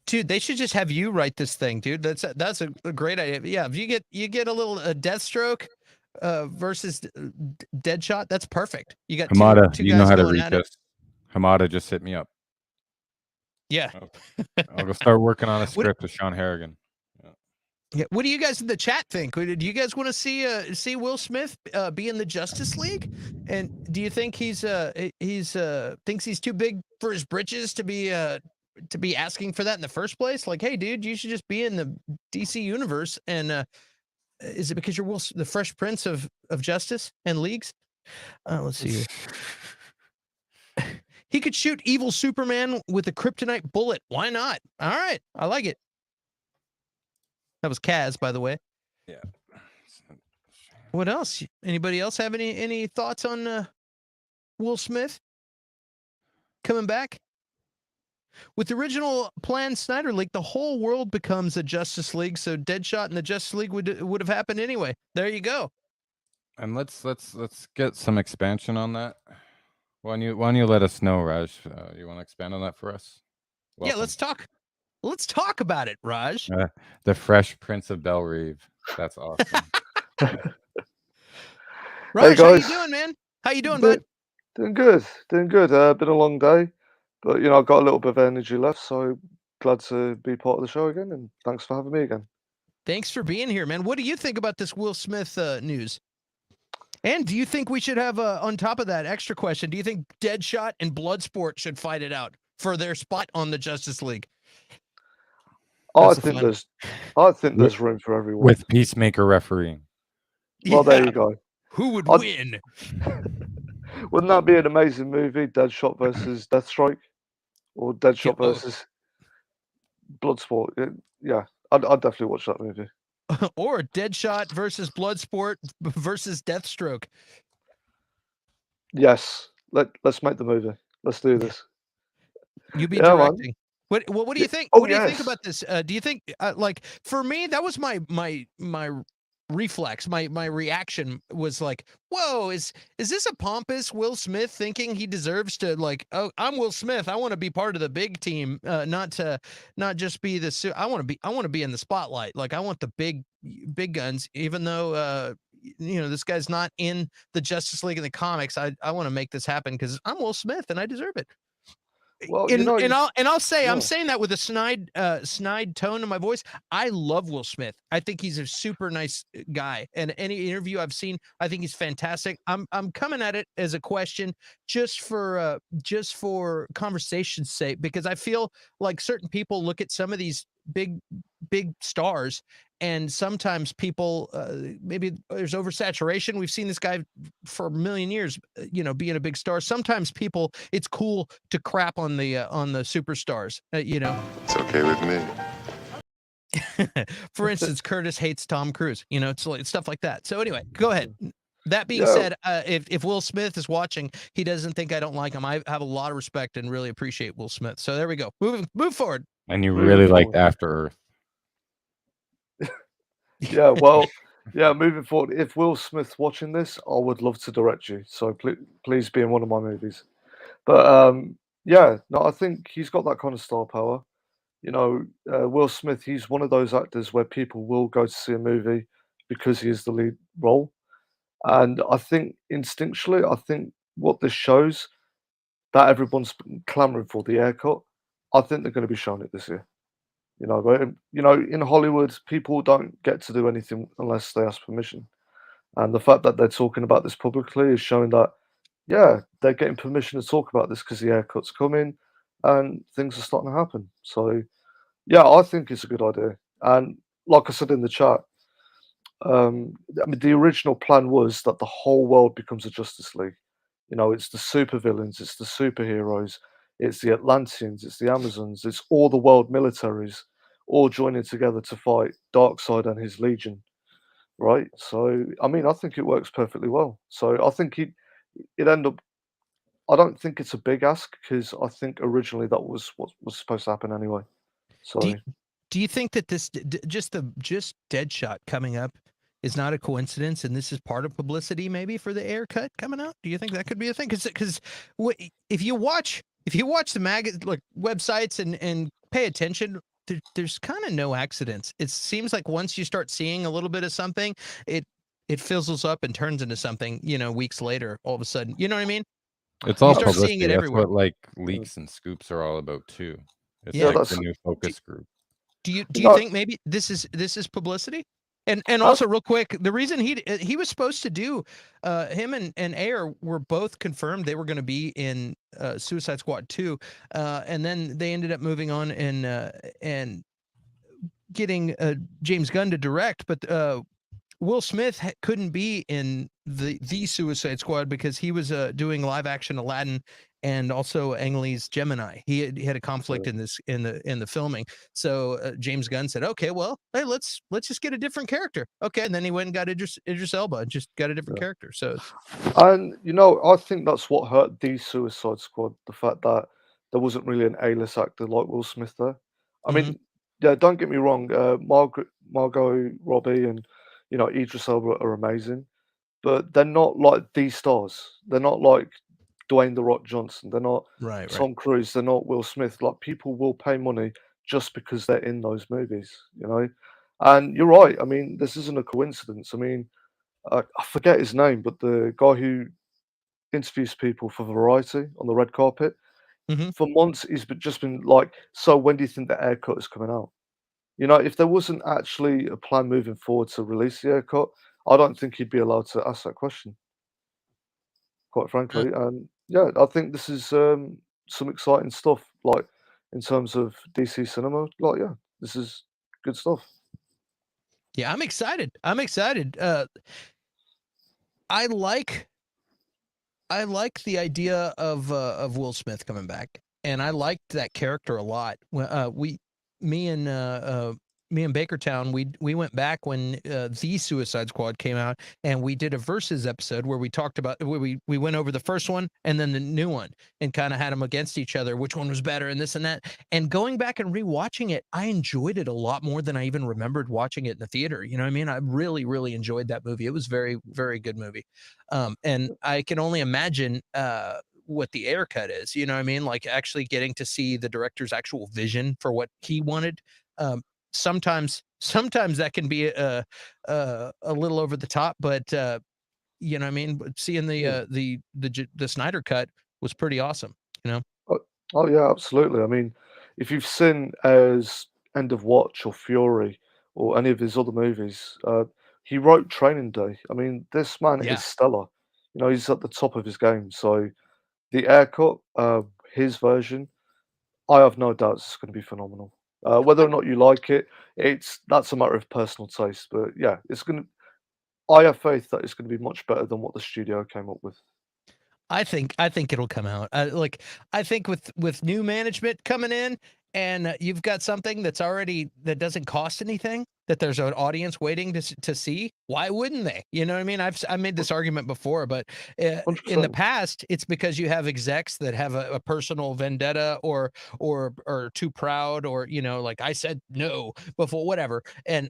Dude, they should just have you write this thing, dude. That's a great idea. Yeah, if you get a little Deathstroke versus Deadshot, that's perfect. You got Hamada, two you guys know how to going reach at it. us. Hamada, just hit me up. Yeah, I'll go start working on a script with Sean Harrigan. Yeah, what do you guys in the chat think? Do you guys want to see Will Smith be in the Justice League? And do you think he's thinks he's too big for his britches to be asking for that in the first place? Like, hey, dude, you should just be in the DC universe. And is it because you're the Fresh Prince of Justice and Leagues? Let's see here. He could shoot evil Superman with a kryptonite bullet. Why not? All right, I like it. That was Kaz, by the way. Yeah. What else? Anybody else have any thoughts on Will Smith coming back? With the original planned Snyder League, the whole world becomes a Justice League, so Deadshot and the Justice League would have happened anyway. There you go. And let's get some expansion on that. Why don't you let us know, Raj? You want to expand on that for us? Welcome. Yeah, let's talk. Let's talk about it, Raj. The Fresh Prince of Bel Reeve. That's awesome. Raj, hey guys. How you doing, man? How you doing, bud? Doing good. Been a long day, but I've got a little bit of energy left, so glad to be part of the show again, and thanks for having me again. Thanks for being here, man. What do you think about this Will Smith news? And do you think we should have, on top of that, extra question, do you think Deadshot and Bloodsport should fight it out for their spot on the Justice League? I think there's room for everyone. With Peacemaker refereeing. Well, there you go. Who would win? Wouldn't that be an amazing movie? Deadshot versus Deathstroke, or Yeah, Deadshot oh, versus Bloodsport? Yeah, I'd definitely watch that movie. or Deadshot versus Bloodsport versus Deathstroke. Yes, let's make the movie. Let's do this. You be Yeah, man. directing. What do you think? Oh What do you think yes. about this? Do you think like for me that was my reflex, my reaction was like, whoa, is this a pompous Will Smith thinking he deserves to like, oh, I'm Will Smith, I want to be part of the big team, not just be the I want to be in the spotlight, like I want the big guns, even though you know this guy's not in the Justice League in the comics. I want to make this happen because I'm Will Smith and I deserve it. Well, you know, I'll say I'm yeah. saying that with a snide tone in my voice. I love Will Smith. I think he's a super nice guy. And any interview I've seen, I think he's fantastic. I'm coming at it as a question just for conversation's sake, because I feel like certain people look at some of these big stars, and sometimes people maybe there's oversaturation. We've seen this guy for a million years, you know, being a big star. Sometimes people, it's cool to crap on the superstars, you know. It's okay with me. For instance, Curtis hates Tom Cruise, you know, it's like stuff like that. So anyway, go ahead. That being Yeah. said, if Will Smith is watching, he doesn't think I don't like him. I have a lot of respect and really appreciate Will Smith. So there we go. Move forward. And you Moving really liked forward. After Earth. Yeah, well, yeah, moving forward, if Will Smith's watching this, I would love to direct you. So please be in one of my movies. But yeah, no, I think he's got that kind of star power. You know, Will Smith, he's one of those actors where people will go to see a movie because he is the lead role. And I think instinctually, I think what this shows that everyone's been clamoring for, the haircut, I think they're going to be showing it this year. You know, but you know, in Hollywood, people don't get to do anything unless they ask permission. And the fact that they're talking about this publicly is showing that, yeah, they're getting permission to talk about this because the haircut's coming and things are starting to happen. So, yeah, I think it's a good idea. And like I said in the chat, I mean, the original plan was that the whole world becomes a Justice League. You know, it's the supervillains, it's the superheroes, it's the Atlanteans, it's the Amazons, it's all the world militaries all joining together to fight Darkseid and his Legion, right? So, I mean, I think it works perfectly well. So, I think it end up. I don't think it's a big ask because I think originally that was what was supposed to happen anyway. Do So, you, do you think that this just Deadshot coming up is not a coincidence, and this is part of publicity maybe for the Ayer cut coming out? Do you think that could be a thing? Because if you watch the like websites and pay attention, there's kind of no accidents. It seems like once you start seeing a little bit of something, it fizzles up and turns into something, you know, weeks later, all of a sudden. You know what I mean? It's all start seeing publicity. it That's everywhere. what like leaks and scoops are all about too. It's Yeah, like that's the new focus group. Do you no, think maybe this is publicity? And I, also real quick, the reason he was supposed to do him and Ayer were both confirmed they were going to be in Suicide Squad 2, and then they ended up moving on and getting James Gunn to direct, but Will Smith couldn't be in the Suicide Squad because he was doing live action Aladdin and also Ang Lee's Gemini. He had a conflict in this in the filming. So James Gunn said, "Okay, well, hey, let's just get a different character." Okay, and then he went and got Idris Elba and just got a different character. So and you know, I think that's what hurt the Suicide Squad, the fact that there wasn't really an A-list actor like Will Smith there. I Mhm. mean, yeah, don't get me wrong, Margot Robbie and you know Idris Elba are amazing, but they're not like these stars. They're not like Dwayne the Rock Johnson. They're not right. Tom Cruise. They're not Will Smith. Like people will pay money just because they're in those movies, you know. And you're right. I mean, this isn't a coincidence. I mean, I forget his name, but the guy who interviews people for Variety on the red carpet, Mhm. for months just been like, "So when do you think the haircut is coming out?" You know, if there wasn't actually a plan moving forward to release the haircut, I don't think he'd be allowed to ask that question, quite Uh, frankly. And yeah, I think this is some exciting stuff, like in terms of DC cinema. Like, yeah, this is good stuff. yeah, I'm excited. I'm excited. I like I like the idea of Will Smith coming back, and I liked that character a lot. Me and me and Bakertown, we went back when the Suicide Squad came out, and we did a versus episode where we talked about we went over the first one and then the new one, and kind of had them against each other, which one was better, and this and that. And going back and rewatching it, I enjoyed it a lot more than I even remembered watching it in the theater. You know what I mean? I really, really enjoyed that movie. It was very, very good movie. And I can only imagine what the Ayer cut is. You know what I mean? Like actually getting to see the director's actual vision for what he wanted. Sometimes that can be a little over the top, but you know what I mean? But seeing the Snyder cut was pretty awesome. You know? Oh yeah, absolutely. I mean, if you've seen as End of Watch or Fury or any of his other movies, he wrote Training Day. I mean, this man Yeah. is stellar. You know, he's at the top of his game. So the Ayer cut, his version, I have no doubts it's going to be phenomenal. Whether or not you like it, that's a matter of personal taste. But yeah, it's going to. I have faith that it's going to be much better than what the studio came up with. I think it'll come out. I think with new management coming in, and you've got something that doesn't cost anything, that there's an audience waiting to see. Why wouldn't they? You know what I mean? I made this argument before, but in the 100%. past, it's because you have execs that have a personal vendetta or too proud, or like I said no before, whatever.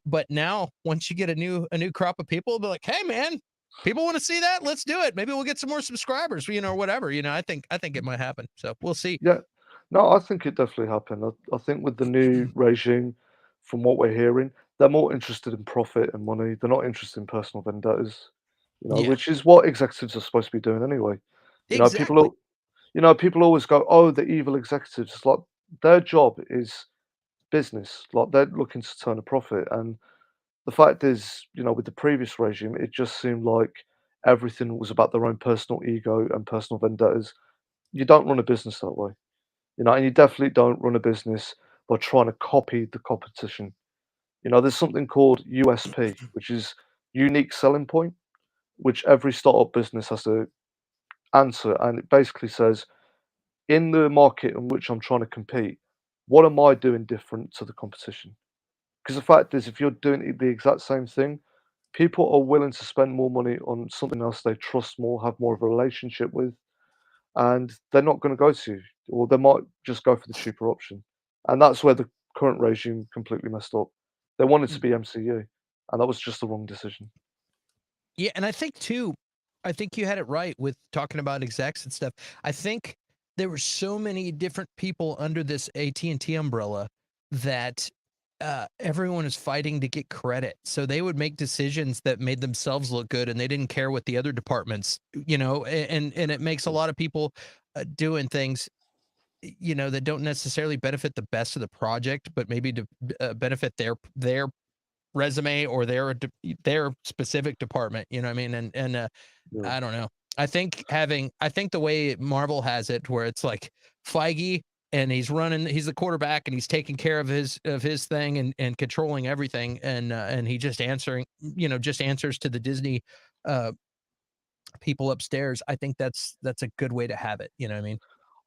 But now once you get a new crop of people, they'll be like, hey man, people want to see that. Let's do it. Maybe we'll get some more subscribers, or whatever. I think it might happen. So we'll see. Yeah. No, I think it definitely happened. I think with the new regime, from what we're hearing, they're more interested in profit and money. They're not interested in personal vendettas, Yeah, which is what executives are supposed to be doing anyway. You know, people exactly. al- people always go, "Oh, the evil executives." It's like their job is business. Like they're looking to turn a profit. And the fact is, with the previous regime, it just seemed like everything was about their own personal ego and personal vendettas. You don't run a business that way. And you definitely don't run a business by trying to copy the competition. There's something called USP, which is unique selling point, which every startup business has to answer. And it basically says, in the market in which I'm trying to compete, what am I doing different to the competition? Because the fact is, if you're doing the exact same thing, people are willing to spend more money on something else they trust more, have more of a relationship with, and they're not going to go to you, or they might just go for the cheaper option. And that's where the current regime completely messed up. They wanted to be MCU, and that was just the wrong decision. Yeah, and I think you had it right with talking about execs and stuff. I think there were so many different people under this AT&T umbrella that everyone is fighting to get credit. So they would make decisions that made themselves look good, and they didn't care what the other departments, and it makes a lot of people doing things that don't necessarily benefit the best of the project, but maybe to benefit their resume or their specific department. You know what I mean? And Yeah, I don't know. I think the way Marvel has it, where it's like Feige, and he's the quarterback, and he's taking care of his thing, and controlling everything, and he just answers to the Disney people upstairs. I think that's a good way to have it. You know what I mean?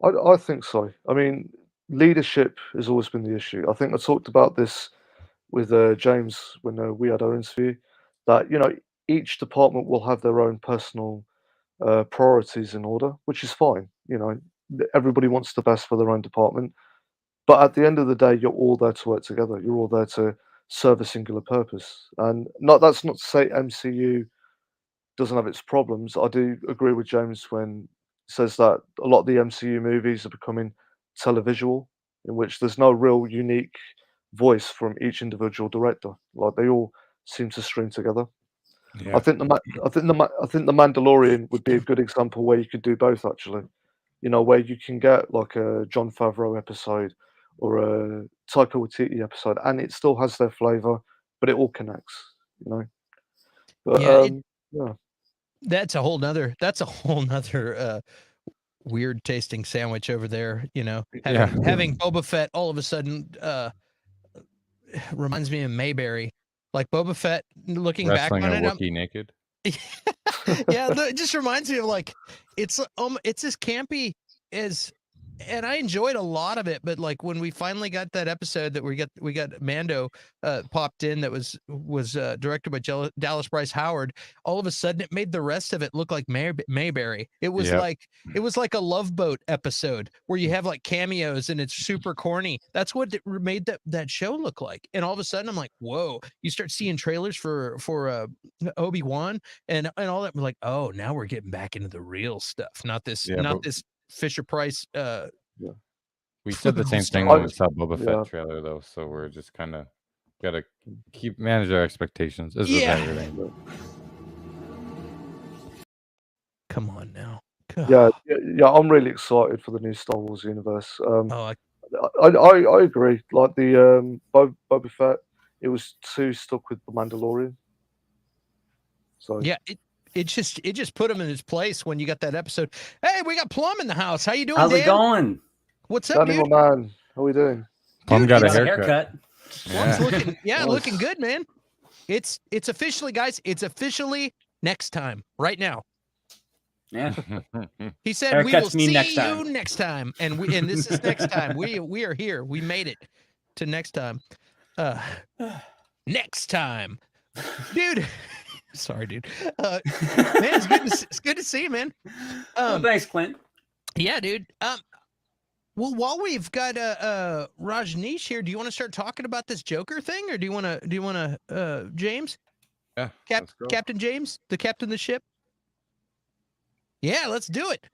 I think so. I mean, leadership has always been the issue. I think I talked about this with James when we had our interview. That each department will have their own personal priorities in order, which is fine. Everybody wants the best for their own department, but at the end of the day, you're all there to work together. You're all there to serve a singular purpose. And that's not to say MCU doesn't have its problems. I do agree with James when he says that a lot of the MCU movies are becoming televisual, in which there's no real unique voice from each individual director. Like they all seem to string together. I Yeah. think I think the Mandalorian would be a good example where you could do both actually. Where you can get like a John Favreau episode or a Taika Waititi episode, and it still has their flavor, but it all connects. You know, but Yeah, yeah. that's a whole nother weird tasting sandwich over there. Yeah. Having Boba Fett all of a sudden reminds me of Mayberry. Like Boba Fett, looking back Wrestling on a it, Wookiee naked. Yeah, it just reminds me of like it's as campy as, and I enjoyed a lot of it, but like when we finally got that episode that we got Mando popped in that was directed by Dallas Bryce Howard, all of a sudden it made the rest of it look like Mayberry. It was like a Love Boat episode where you have like cameos and it's super corny. That's what it made that show look like. And all of a sudden I'm like, whoa, you start seeing trailers for Obi-Wan and all that. We're like, oh, now we're getting back into the real stuff, not this Fisher Price. We said the same thing when we saw Boba Fett trailer, though. So we're just kind of gotta manage our expectations. As with everything. But... Come on now. Yeah. I'm really excited for the new Star Wars universe. I agree. Like the Boba Fett, it was too stuck with the Mandalorian. So yeah, it just put him in his place when you got that episode. Hey, we got Plum in the house. How you doing, How's Dan? it going? What's up, Danny, dude? my man, how we doing? Plum got a haircut. Plum's looking, Nice. looking good, man. It's officially, guys. It's officially next time, right now. Yeah. He said we will Haircuts mean see next you time. next time, and this is next time. We are here. We made it to next time. Next time, dude. Sorry, dude. Man, it's good to see you, man. Well, thanks, Clint. Yeah, dude. Well, while we've got Rajneesh here, do you want to start talking about this Joker thing, or do you want to James? Yeah, Captain James, the captain of the ship. Yeah, let's do it.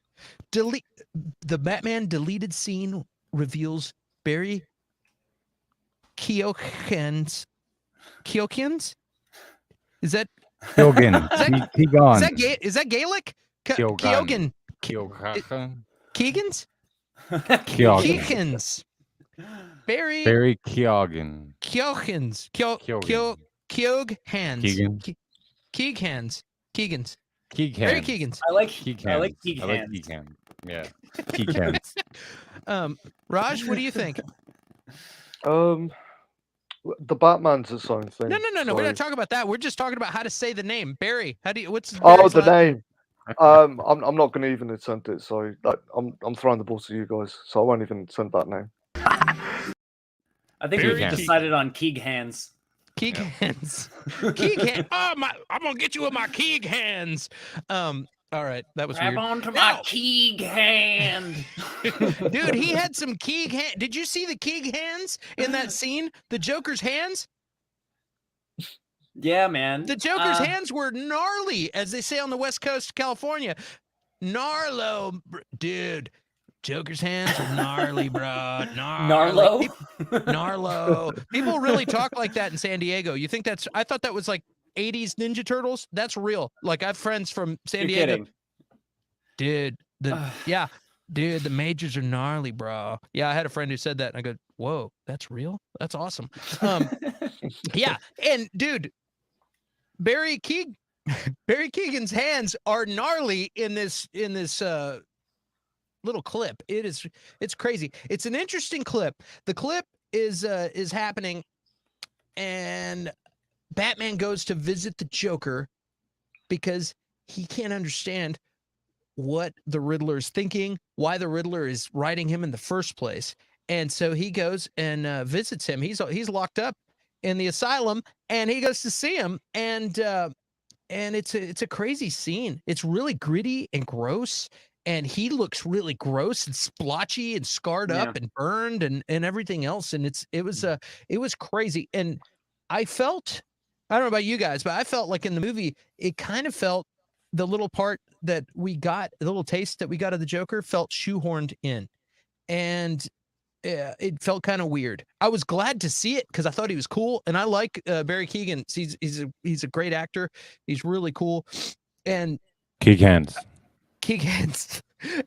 The Batman deleted scene reveals Barry Keoghan's. Is that Keoghan? Keoghan. Is that Gaelic? Keoghan. Keeghan's? Keeghan's. Barry Keoghan. Keoghan's. Keeghan's. Keeghan's. Barry Keeghan's. I like KeegHands. KeegHands. Yeah. KeegHands. Raj, what do you think? The Batman's its own thing. No. So... We're not talking about that. We're just talking about how to say the name. Barry. What's the name? I'm not going to even attempt it. So I'm throwing the ball to you guys. So I won't even attempt that name. I think we decided on KeegHands. KeegHands. KeegHands. Oh my! I'm gonna get you with my KeegHands. All right, that was Grab weird. onto my KeegHand. Dude, he had some KeegHands. Did you see the KeegHands in that scene? The Joker's hands? Yeah, man. The Joker's hands were gnarly, as they say on the West Coast of California. Gnarlo, dude. Joker's hands are gnarly, bro. Gnarlo? Gnarlo. People really talk like that in San Diego. You think that's... I thought that was like 80s Ninja Turtles. That's real. Like, I have friends from San Diego. Kidding. Dude, dude, the majors are gnarly, bro. Yeah, I had a friend who said that, and I go, whoa, that's real? That's awesome. Yeah, and dude, Barry Keoghan's hands are gnarly in this little clip. It's crazy. It's an interesting clip. The clip is happening, and Batman goes to visit the Joker because he can't understand what the Riddler is thinking, why the Riddler is writing him in the first place. And so he goes and visits him. He's locked up in the asylum, and he goes to see him, and it's a crazy scene. It's really gritty and gross, and he looks really gross and splotchy and scarred up and burned and everything else. And it was crazy. And I felt, I don't know about you guys, but I felt like in the movie, it kind of felt the little part that we got, the little taste that we got of the Joker felt shoehorned in. And it felt kind of weird. I was glad to see it because I thought he was cool. And I like Barry Keoghan. He's a great actor. He's really cool. And KeegHands.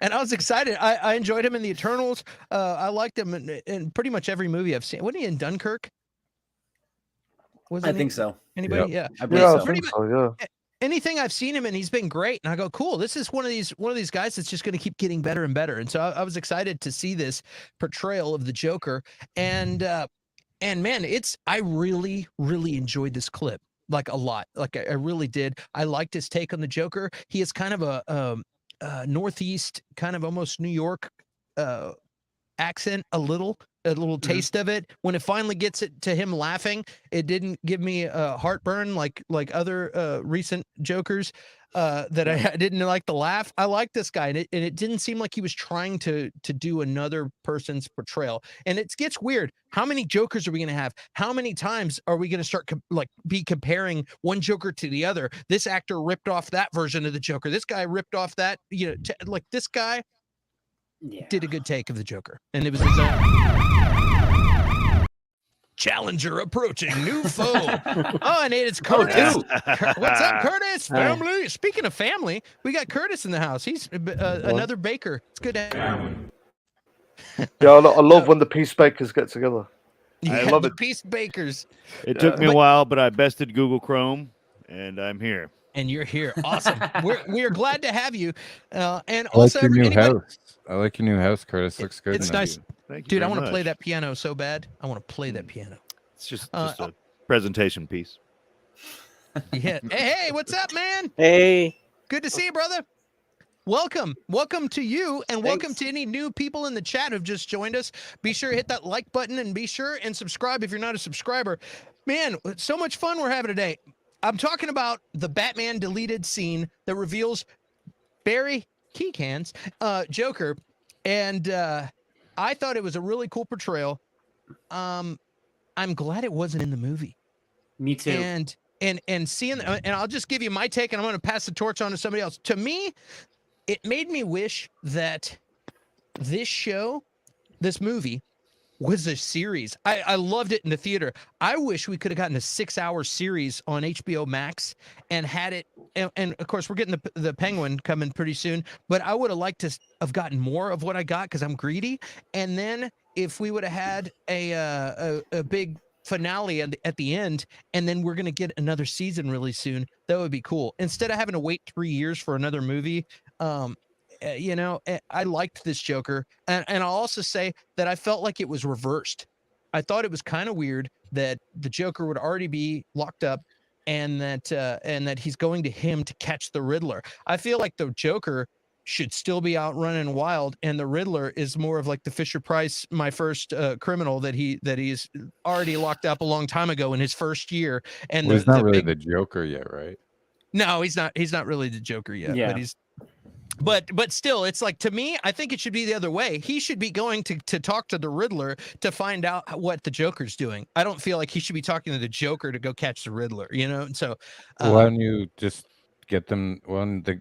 And I was excited. I enjoyed him in the Eternals. I liked him in pretty much every movie I've seen. Wasn't he in Dunkirk? I think so. Anybody? Yep. Yeah. I believe so. I think so, yeah. Anything I've seen him in, he's been great. And I go, cool. This is one of these guys that's just going to keep getting better and better. And so I was excited to see this portrayal of the Joker. And man, I really, really enjoyed this clip. like a lot. Like I really did. I liked his take on the Joker. He is kind of a Northeast, kind of almost New York accent, a little taste of it. When it finally gets it to him laughing, it didn't give me a heartburn like other recent Jokers that I didn't like the laugh. I like this guy, and it didn't seem like he was trying to do another person's portrayal. And it gets weird. How many Jokers are we going to have? How many times are we going to start be comparing one Joker to the other? This actor ripped off that version of the Joker. This guy ripped off that. Like this guy did a good take of the Joker, and it was his own. Challenger approaching, new foe. Oh, and it's Curtis. What's up, Curtis? Family. Speaking of family, we got Curtis in the house. He's another baker. It's good to have family. Yeah, I love when the peacemakers get together. I love it. Peace bakers. It took me a while, but I bested Google Chrome, and I'm here. And you're here. Awesome. We're glad to have you. And I also, like your new house. I like your new house, Curtis. Looks good. It's nice. Thank you Dude, I very want to play much. that piano so bad. I want to play that piano. It's just a presentation piece. Yeah. Hey, what's up, man? Hey. Good to see you, brother. Welcome to you, and welcome to any new people in the chat who've just joined us. Be sure to hit that like button, and be sure and subscribe if you're not a subscriber. Man, so much fun we're having today. I'm talking about the Batman deleted scene that reveals Barry KeegHands Joker, and I thought it was a really cool portrayal. I'm glad it wasn't in the movie. Me too. And seeing, and I'll just give you my take, and I'm going to pass the torch on to somebody else. To me, it made me wish that this movie was a series. I loved it in the theater. I wish we could have gotten a 6-hour series on HBO Max and had it. And of course, we're getting the Penguin coming pretty soon. But I would have liked to have gotten more of what I got because I'm greedy. And then if we would have had a big finale at the end, and then we're going to get another season really soon, that would be cool. Instead of having to wait 3 years for another movie, I liked this Joker, and I'll also say that I felt like it was reversed. I thought it was kind of weird that the Joker would already be locked up, and that he's going to him to catch the Riddler. I feel like the Joker should still be out running wild, and the Riddler is more of like the Fisher Price, my first criminal that he's already locked up a long time ago in his first year. And he's not really the Joker yet, right? No, he's not really the Joker yet. Yeah. But still, it's like, to me, I think it should be the other way. He should be going to talk to the Riddler to find out what the Joker's doing. I don't feel like he should be talking to the Joker to go catch the Riddler, And so why don't you just get them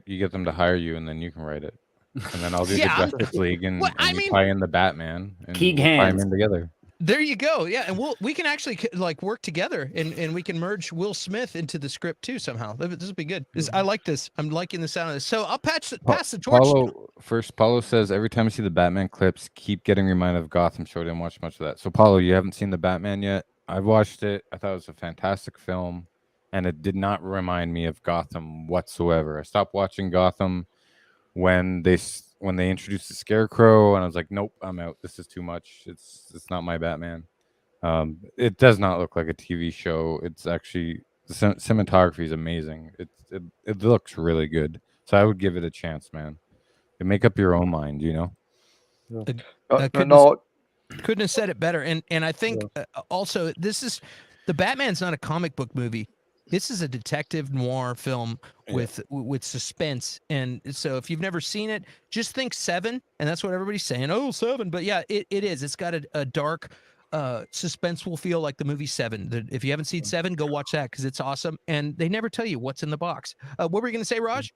you get them to hire you, and then you can write it, and then I'll do the Justice League, and, you tie in the Batman, and we'll tie them in together. There you go. Yeah, and we can actually like work together, and we can merge Will Smith into the script too somehow. This will be good. I like this. I'm liking the sound of this. So I'll pass the torch. Paulo says every time I see the Batman clips, keep getting reminded of Gotham Show. I didn't watch much of that. So Paulo, you haven't seen the Batman yet? I've watched it. I thought it was a fantastic film, and it did not remind me of Gotham whatsoever. I stopped watching Gotham when they introduced the Scarecrow, and I was like, nope, I'm out. This is too much. It's not my Batman. It does not look like a TV show. It's actually, the cinematography is amazing. It looks really good. So I would give it a chance, man. You make up your own mind, Couldn't have said it better. And I think also the Batman's not a comic book movie. This is a detective noir film with suspense. And so if you've never seen it, just think Seven. And that's what everybody's saying. Oh, Seven. But yeah, it is. It's got a dark, suspenseful feel like the movie Seven. If you haven't seen Seven, go watch that because it's awesome. And they never tell you what's in the box. What were you going to say, Raj?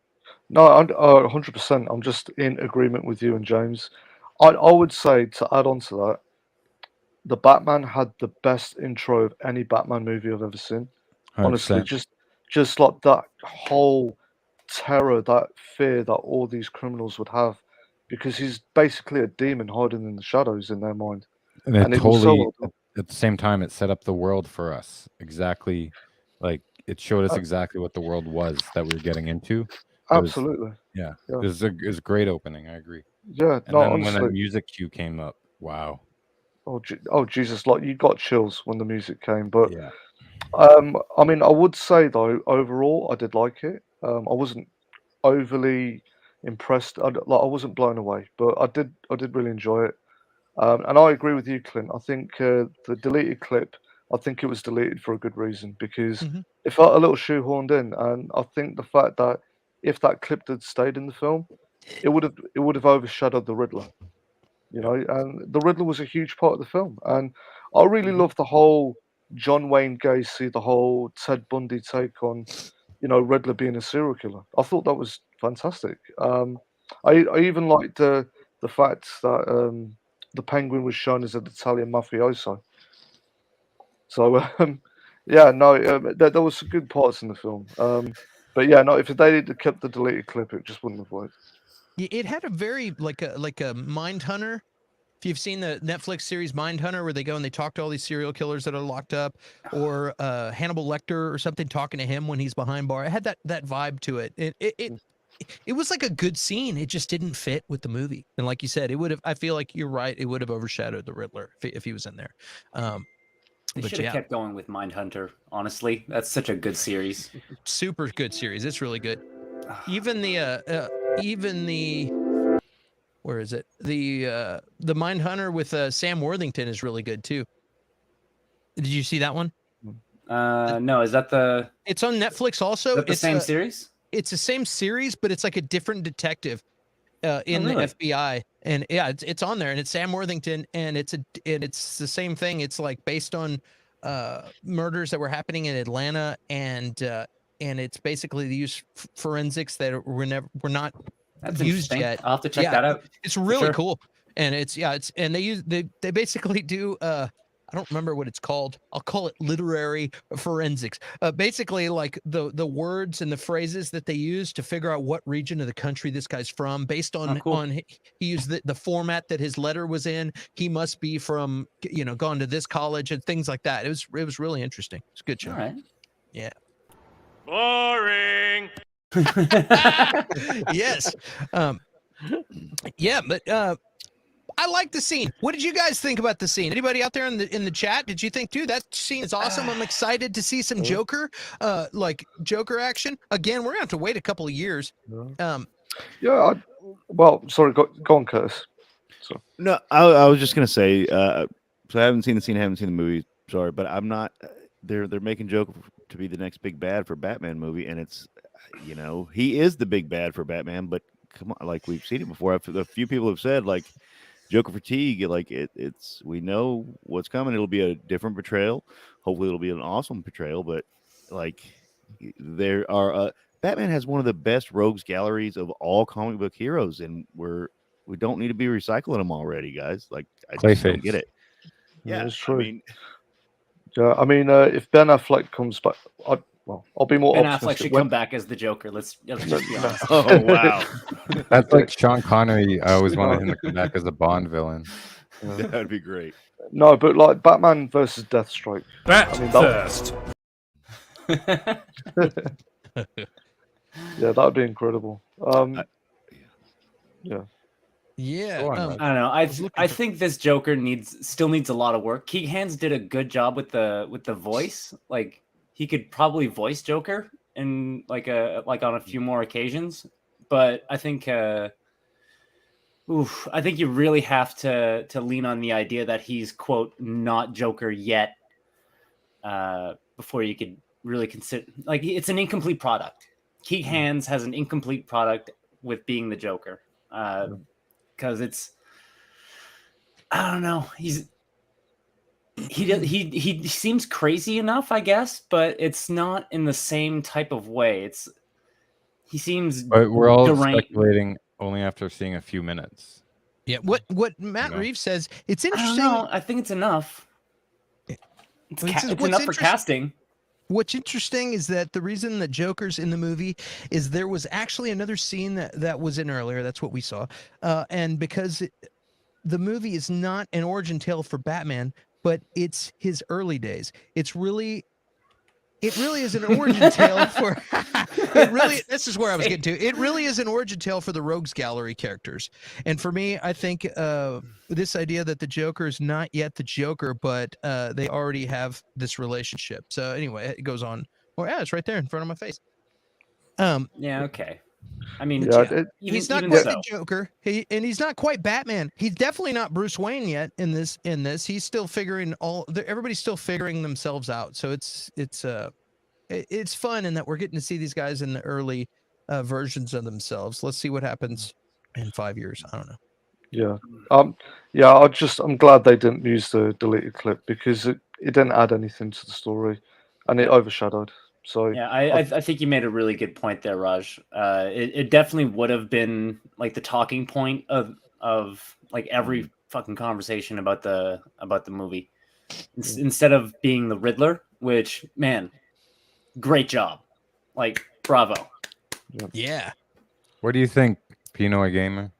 No, 100%. I'm just in agreement with you and James. I would say, to add on to that, the Batman had the best intro of any Batman movie I've ever seen. 100%. Honestly, just like that whole terror, that fear that all these criminals would have, because he's basically a demon hiding in the shadows in their mind. And it totally, at the same time, it set up the world for us exactly. Like, it showed us exactly what the world was that we were getting into. Absolutely. It was a great opening. I agree. Yeah. And then honestly, when that music cue came up, wow. Oh Jesus! Like, you got chills when the music came, but I mean, I would say though, overall, I did like it. I wasn't overly impressed. I wasn't blown away, but I did really enjoy it. And I agree with you, Clint. I think the deleted clip, I think it was deleted for a good reason because Mhm. it felt a little shoehorned in, and I think the fact that if that clip had stayed in the film, it would have overshadowed the Riddler. You know, and the Riddler was a huge part of the film, and I really love the whole John Wayne Gacy, the whole Ted Bundy take on, you know, Riddler being a serial killer. I thought that was fantastic. I even liked the fact that the Penguin was shown as an Italian mafioso. So yeah, no, there was some good parts in the film. But yeah, no, if they had kept the deleted clip, it just wouldn't have worked. It had a very like a mind hunter. If you've seen the Netflix series Mindhunter, where they go and they talk to all these serial killers that are locked up, or Hannibal Lecter or something, talking to him when he's behind bar, it had that vibe to it. It was like a good scene. It just didn't fit with the movie. And like you said, it would have. I feel like you're right. It would have overshadowed the Riddler if he was in there. They But should have yeah, kept going with Mindhunter. Honestly, that's such a good series. super good series. It's really good. Even the where is it? The Mindhunter with Sam Worthington is really good too. Did you see that one? No, is that the? It's on Netflix also. Is that the It's same series? It's the same series, but it's like a different detective in really? the FBI. And yeah, it's on there, and it's Sam Worthington, and it's the same thing. It's like based on murders that were happening in Atlanta, and it's basically the use forensics that were not That's used interesting. yet. I'll have to check Yeah, that out. it's really sure. cool. And and they basically do I don't remember what it's called. I'll call it literary forensics. Basically, like the words and the phrases that they use to figure out what region of the country this guy's from, based on cool. he used the format that his letter was in. He must be from gone to this college and things like that. It was really interesting. It's a good show. All right. Yeah. Boring. Yes. Yeah, but I like the scene. What did you guys think about the scene? Anybody out there in the chat? Did you think, dude, that scene is awesome? I'm excited to see some Joker, like Joker action. Again, we're gonna have to wait a couple of years. Yeah, well, sorry, go on, Curtis. So. No, I was just gonna say. So I haven't seen the scene, I haven't seen the movie. Sorry, but I'm not. They're making Joker to be the next big bad for Batman movie, and it's, he is the big bad for Batman. But come on, like we've seen it before. A few people have said like Joker fatigue. Like it's we know what's coming. It'll be a different portrayal. Hopefully, it'll be an awesome portrayal. But like there are Batman has one of the best rogues galleries of all comic book heroes, and we don't need to be recycling them already, guys. Like I just don't get it. Yeah, it's true. I mean, if Ben Affleck comes back, I'll be more Ben optimistic. Affleck should come back as the Joker. Let's just be honest. Oh wow, that's like Sean Connery. I always wanted him to come back as a Bond villain. That'd be great. No, but like Batman versus Deathstroke. First. Yeah, that would be incredible. Yeah. Yeah. I don't know. I think this Joker still needs a lot of work. KeegHands did a good job with the voice. Like he could probably voice Joker and like on a few more occasions. But I think I think you really have to lean on the idea that he's, quote, not Joker yet, before you could really consider, like, it's an incomplete product. KeegHands has an incomplete product with being the Joker. Because it's, I don't know, he seems crazy enough, I guess, but it's not in the same type of way. He seems, but we're all deranged. speculating only after seeing a few minutes. Yeah, what Matt Reeves says, it's interesting. I think it's enough. It's enough for casting. What's interesting is that the reason that Joker's in the movie is there was actually another scene that was in earlier. That's what we saw. And because the movie is not an origin tale for Batman, but it's his early days. It's really it really is an origin tale for it really this is where I was getting to. It really is an origin tale for the Rogues Gallery characters. And for me, I think this idea that the Joker is not yet the Joker, but they already have this relationship. So anyway, it goes on. Oh yeah, it's right there in front of my face. Yeah, okay. I mean, Yeah, he's not even quite so. the Joker. He's not quite Batman. He's definitely not Bruce Wayne yet in this. He's still figuring everybody's still figuring themselves out. So it's fun in that we're getting to see these guys in the early versions of themselves. Let's see what happens in 5 years. I don't know. Yeah. I'm glad they didn't use the deleted clip because it didn't add anything to the story, and it overshadowed. So Yeah, I think you made a really good point there, Raj. It definitely would have been like the talking point of like every fucking conversation about the movie, instead of being the Riddler. Which, man, great job, like bravo. Yeah. What do you think, Pinoy Gamer?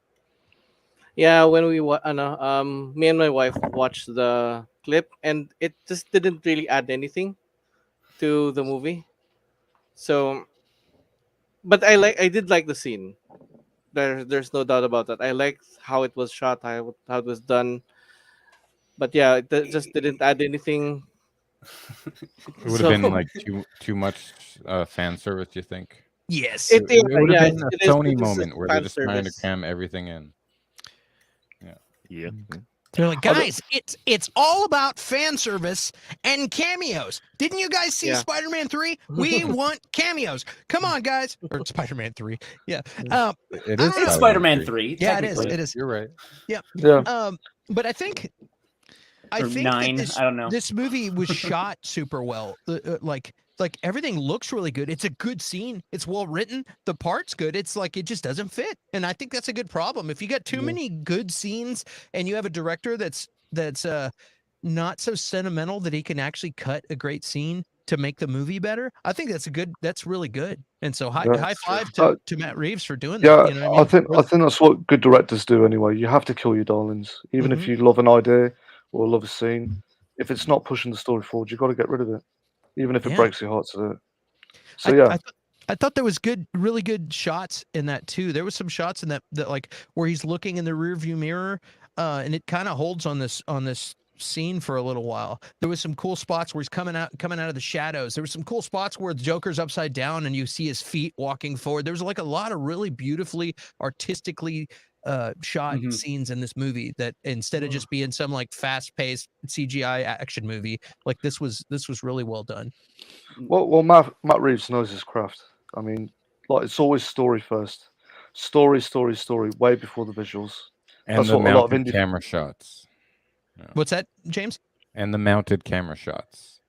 Yeah, when we me and my wife watched the clip, and it just didn't really add anything to the movie. So, but I did like the scene. There's no doubt about that. I liked how it was shot, how it was done. But yeah, it just didn't add anything. It would have been like too much fan service. Do you think? Yes. It would have yeah, been a it is- Sony it is moment where they're fan just trying to service. cram everything in. Yeah. They're like, guys, it's all about fan service and cameos. Didn't you guys see Yeah. Spider-Man 3? We want cameos. Come on, guys. Or Spider-Man 3. Yeah. It I is. don't know. It's Spider-Man 3. Yeah, it is. technically. It is. You're right. Yeah. yeah, But I think Or 9, that I don't know. this movie was shot super well. Like everything looks really good. It's a good scene. It's well written. The part's good. It's like it just doesn't fit. And I think that's a good problem. If you got too many good scenes and you have a director that's not so sentimental that he can actually cut a great scene to make the movie better, I think that's really good. And so high five to Matt Reeves for doing yeah. that. You know what I mean? I think that's what good directors do anyway. You have to kill your darlings, even if you love an idea or love a scene. If it's not pushing the story forward, you've got to get rid of it, even if it Yeah. breaks your heart to do it. So I thought there was really good shots in that too. There was some shots in that like where he's looking in the rearview mirror, and it kind of holds on this scene for a little while. There was some cool spots where he's coming out of the shadows. There were some cool spots where the Joker's upside down and you see his feet walking forward. There was like a lot of really beautifully artistically shot scenes in this movie that instead of just being some like fast-paced CGI action movie, like this was really well done. well, Matt Reeves knows his craft. I mean, like it's always story first, story, way before the visuals. And That's the what a lot of mounted indie camera shots. What's that, James? And the mounted camera shots.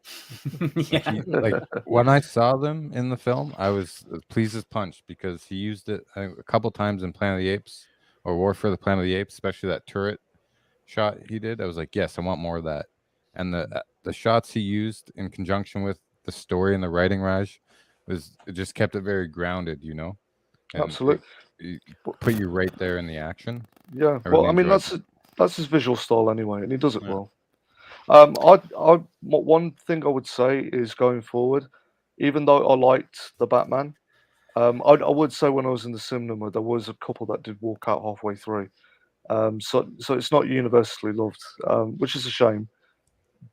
Yeah. Like when I saw them in the film, I was pleased as punch because he used it a couple times in Planet of the Apes or War for the Planet of the Apes, especially that turret shot he did. I was like, yes, I want more of that. And the shots he used in conjunction with the story and the writing, Raj, it just kept it very grounded, you know. And Absolutely. it put you right there in the action. Yeah. I Well, really I mean, enjoyed that's his visual style anyway, and he does it Yeah. well. One thing I would say is going forward, even though I liked the Batman, I would say when I was in the cinema, there was a couple that did walk out halfway through. So it's not universally loved, which is a shame.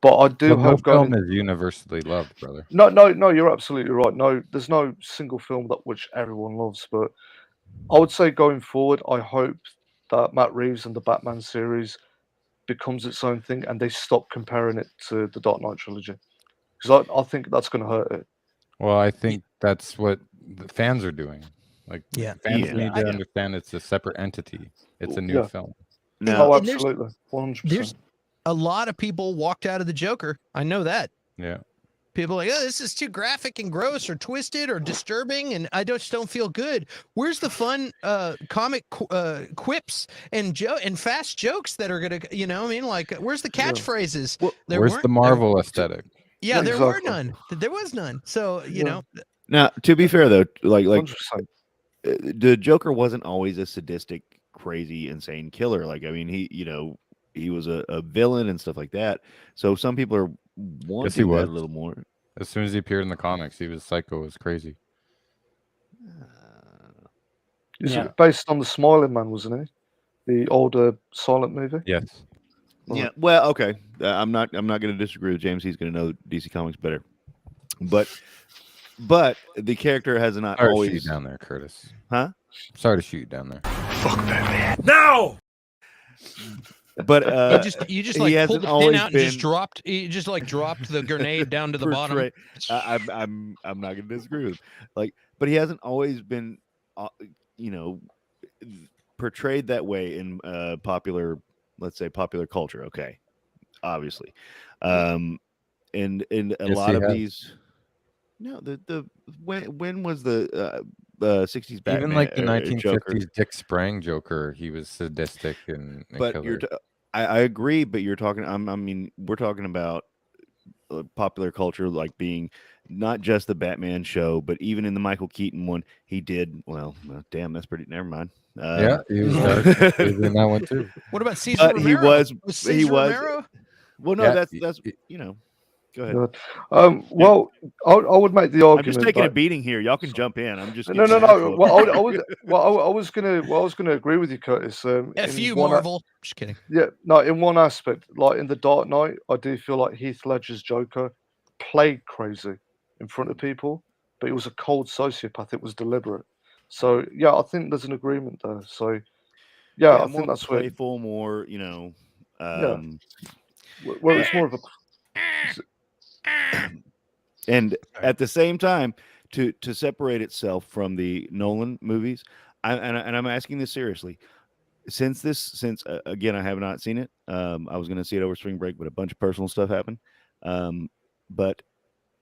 But I do Well, no hope going. film is universally loved, brother. No, you're absolutely right. No, there's no single film that which everyone loves, but I would say going forward, I hope that Matt Reeves and the Batman series becomes its own thing, and they stop comparing it to the Dark Knight trilogy, because I think that's going to hurt it. Well, I think that's what the fans are doing. Like, Yeah. fans Yeah. need to understand it's a separate entity. It's a new Yeah. film. No, And there's- absolutely, 100%. There's a lot of people walked out of the Joker. I know that. Yeah. People are like, oh, this is too graphic and gross or twisted or disturbing, and I just don't feel good. Where's the fun comic quips and fast jokes that are gonna, you know, what I mean, like, where's the catchphrases? Well, Where's the Marvel aesthetic? Yeah, Yeah, there were exactly. none. There was none. So you Yeah. know, Now, to be fair though, like 100%. the Joker wasn't always a sadistic, crazy, insane killer. Like, I mean, he was a villain and stuff like that. So some people are wanting that a little more. As soon as he appeared in the comics, he was psycho. It was crazy. Is it based on the Smiling Man, wasn't he? The older silent movie. Yes. Yeah. Well, okay. I'm not going to disagree with James. He's going to know DC Comics better. But the character has not Sorry always to shoot you down there, Curtis. Huh? Sorry to shoot you down there. Fuck Batman. No! But you just he like pulled hasn't the pin always out and been just dropped. You just like dropped the grenade down to the bottom. I'm not going to disagree with him. Like, but he hasn't always been, portrayed that way in popular, let's say, popular culture. Okay, obviously, and a lot of these. No, the when was the 60s Batman? Even like the 1950s Joker? Dick Sprang Joker, he was sadistic and a But killer. I agree, but you're talking. I mean, we're talking about popular culture, like being not just the Batman show, but even in the Michael Keaton one, he did well. Damn, that's pretty. Never mind. Yeah, he was in that one too. What about Caesar Romero? He was. Romero? Well, no, Yeah, that's Go ahead. Well, I would make the argument. I'm just taking a beating here. Y'all can jump in. I'm just no. Well, I was gonna agree with you, Curtis. F you, Marvel. Just kidding. Yeah, no. In one aspect, like in the Dark Knight, I do feel like Heath Ledger's Joker played crazy in front of people, but he was a cold sociopath. It was deliberate. So yeah, I think there's an agreement there. So yeah, I think that's playful, more where it's more of a. And at the same time, to separate itself from the Nolan movies, I'm asking this seriously. Since again, I have not seen it. I was going to see it over spring break, but a bunch of personal stuff happened. But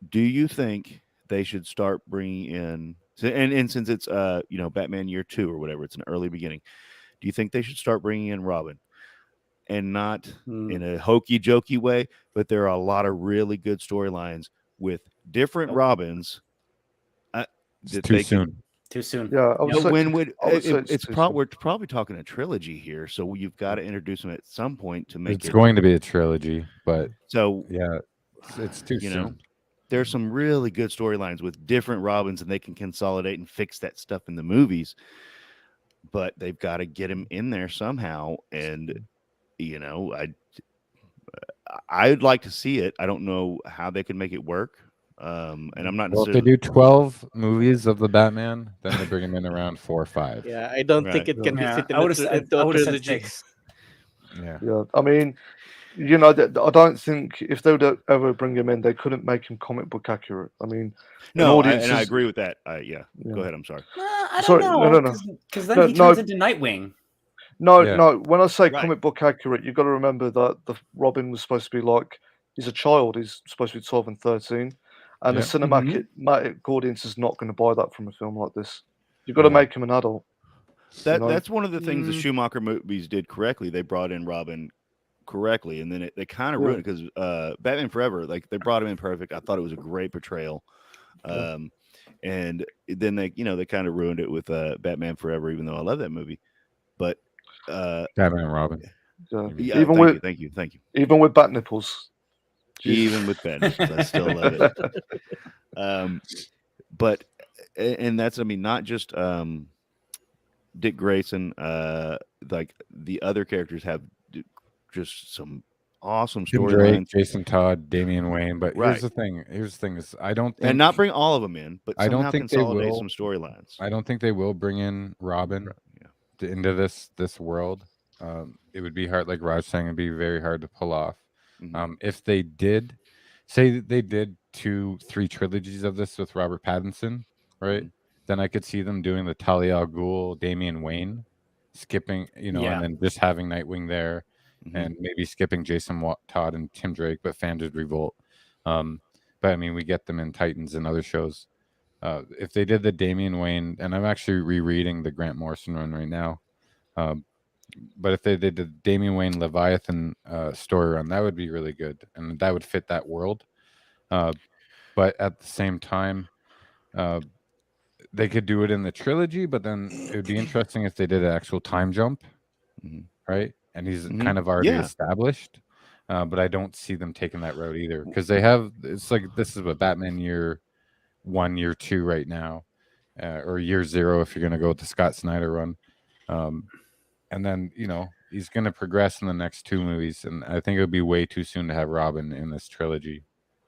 do you think they should start bringing in, and since it's Batman Year 2 or whatever, it's an early beginning. Do you think they should start bringing in Robin? And not in a hokey jokey way, but there are a lot of really good storylines with different Robins. Too soon. Too soon. Yeah, we're probably talking a trilogy here, so you've got to introduce them at some point to make it's going to be a trilogy, but so yeah, it's too soon. There's some really good storylines with different Robins, and they can consolidate and fix that stuff in the movies, but they've got to get him in there somehow. And I'd like to see it. I don't know how they can make it work. And I'm not. Well, if they do 12 movies of the Batman, then they bring him in around 4 or 5. Yeah, I don't think it can be fit I would have said trilogy. 6. Yeah. I mean, I don't think if they would ever bring him in, they couldn't make him comic book accurate. I mean, no, and I agree with that. Yeah. Go ahead. I'm sorry. I don't know. Because then he turns into Nightwing. No. When I say comic book accurate, you've got to remember that the Robin was supposed to be like he's a child. He's supposed to be 12 and 13, and the cinematic audience is not going to buy that from a film like this. You've got to make him an adult. That's one of the things the Schumacher movies did correctly. They brought in Robin correctly, and then they kind of ruined it because Batman Forever, like they brought him in perfect. I thought it was a great portrayal. And then they kind of ruined it with Batman Forever, even though I love that movie. But Batman and Robin. Yeah, thank you. Even with bat nipples. Even with bat nipples, I still love it. But that's not just Dick Grayson. Like the other characters have just some awesome storylines. Jason Todd, Damian Wayne. But here's the thing is I don't think, and not bring all of them in, but I don't think consolidate they will, some storylines. I don't think they will bring in Robin into this world. It would be hard, like Raj saying, it'd be very hard to pull off. If they did, say they did 2-3 trilogies of this with Robert Pattinson, right? Then I could see them doing the Talia al Ghul, Damian Wayne, skipping, and then just having Nightwing there, and maybe skipping Jason Todd and Tim Drake, but fans would revolt. But I mean, we get them in Titans and other shows. If they did the Damian Wayne, and I'm actually rereading the Grant Morrison run right now, but if they did the Damian Wayne Leviathan story run, that would be really good, and that would fit that world. But at the same time, they could do it in the trilogy, but then it would be interesting if they did an actual time jump, right? And he's kind of already established. but I don't see them taking that route either because they have. It's like this is what Batman year 1, year 2 right now, or year 0 if you're going to go with the Scott Snyder run, and then he's going to progress in the next 2 movies, and I think it would be way too soon to have Robin in this trilogy,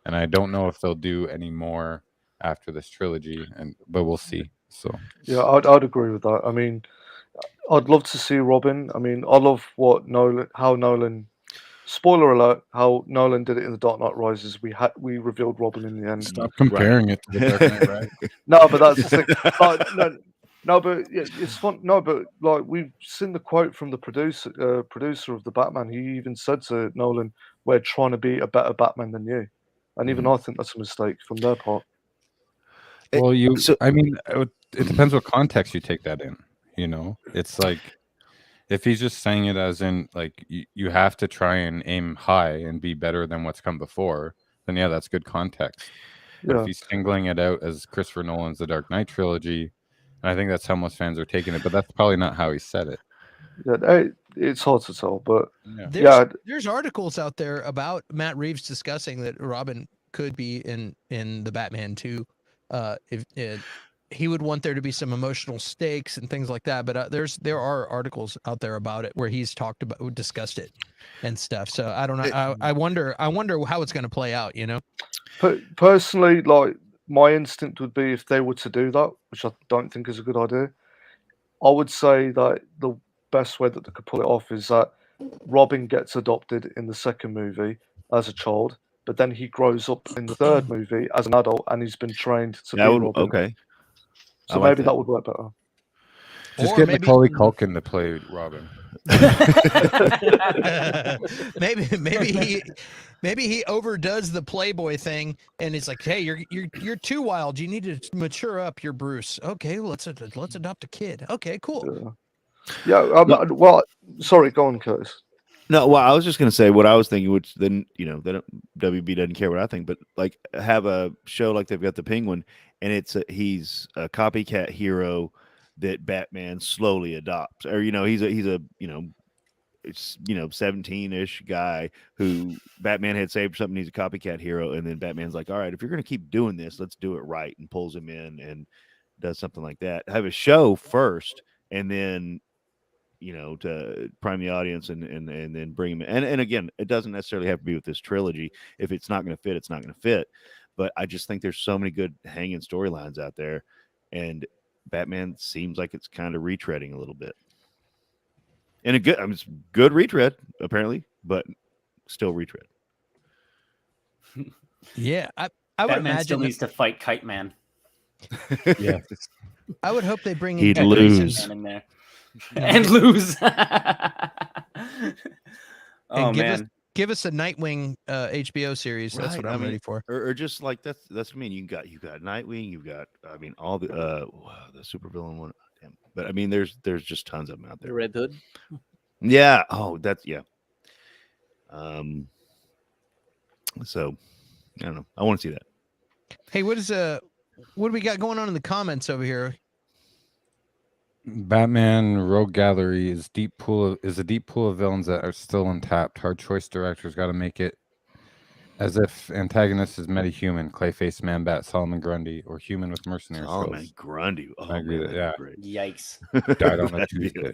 and I don't know if they'll do any more after this trilogy, but we'll see. So Yeah, I'd agree with that. I mean, I'd love to see Robin. I mean, I love how Nolan. Spoiler alert: how Nolan did it in The Dark Knight Rises. We revealed Robin in the end. stop comparing it to the Dark Knight, right? No, but that's the thing. No, but yeah, it's fun. No, but like we've seen the quote from the producer of the Batman. He even said to Nolan, "We're trying to be a better Batman than you," and even I think that's a mistake from their part. Well, I mean, it depends what context you take that in. It's like if he's just saying it as in like you have to try and aim high and be better than what's come before, then yeah, that's good context. But if he's singling it out as Christopher Nolan's The Dark Knight trilogy, and I think that's how most fans are taking it, but that's probably not how he said it. Yeah, it's hard to tell, but there's articles out there about Matt Reeves discussing that Robin could be in the Batman 2. If he would want there to be some emotional stakes and things like that, but there are articles out there about it where he's discussed it and stuff. So I don't know. I wonder how it's going to play out. Personally, like my instinct would be if they were to do that, which I don't think is a good idea. I would say that the best way that they could pull it off is that Robin gets adopted in the second movie as a child, but then he grows up in the third movie as an adult and he's been trained to be Robin. Okay. So maybe that would work better. Just get Macaulay Culkin to play Robin. maybe he overdoes the Playboy thing, and it's like, hey, you're too wild. You need to mature up. You're Bruce. Okay, let's adopt a kid. Okay, cool. Yeah. Well, sorry, go on, Curtis. No, well, I was just gonna say what I was thinking, which then WB doesn't care what I think, but like have a show like they've got the Penguin, and he's a copycat hero that Batman slowly adopts, or he's a 17-ish guy who Batman had saved something. He's a copycat hero, and then Batman's like, all right, if you're gonna keep doing this, let's do it right, and pulls him in and does something like that. Have a show first, and then to prime the audience and then bring him in. And again, it doesn't necessarily have to be with this trilogy. If it's not going to fit, it's not going to fit. But I just think there's so many good hanging storylines out there, and Batman seems like it's kind of retreading a little bit. And it's good retread apparently, but still retread. Yeah, I would Batman imagine still needs to fight Kite Man. Yeah, I would hope they bring in he'd lose in there. And lose. Give us a Nightwing HBO series. That's what I'm ready for. Or just like that's what I mean. You got Nightwing. You've got all the supervillain one. Damn. But I mean, there's just tons of them out there. The Red Hood. Yeah. Oh, that's yeah. So I don't know. I want to see that. Hey, what do we got going on in the comments over here? Batman Rogue Gallery is a deep pool of villains that are still untapped. Hard choice directors got to make it as if antagonist is metahuman, Clayface, Man-Bat, Solomon Grundy, or human with mercenary skills. Solomon Grundy. Oh, I agree man, that, Yikes. died on a Tuesday.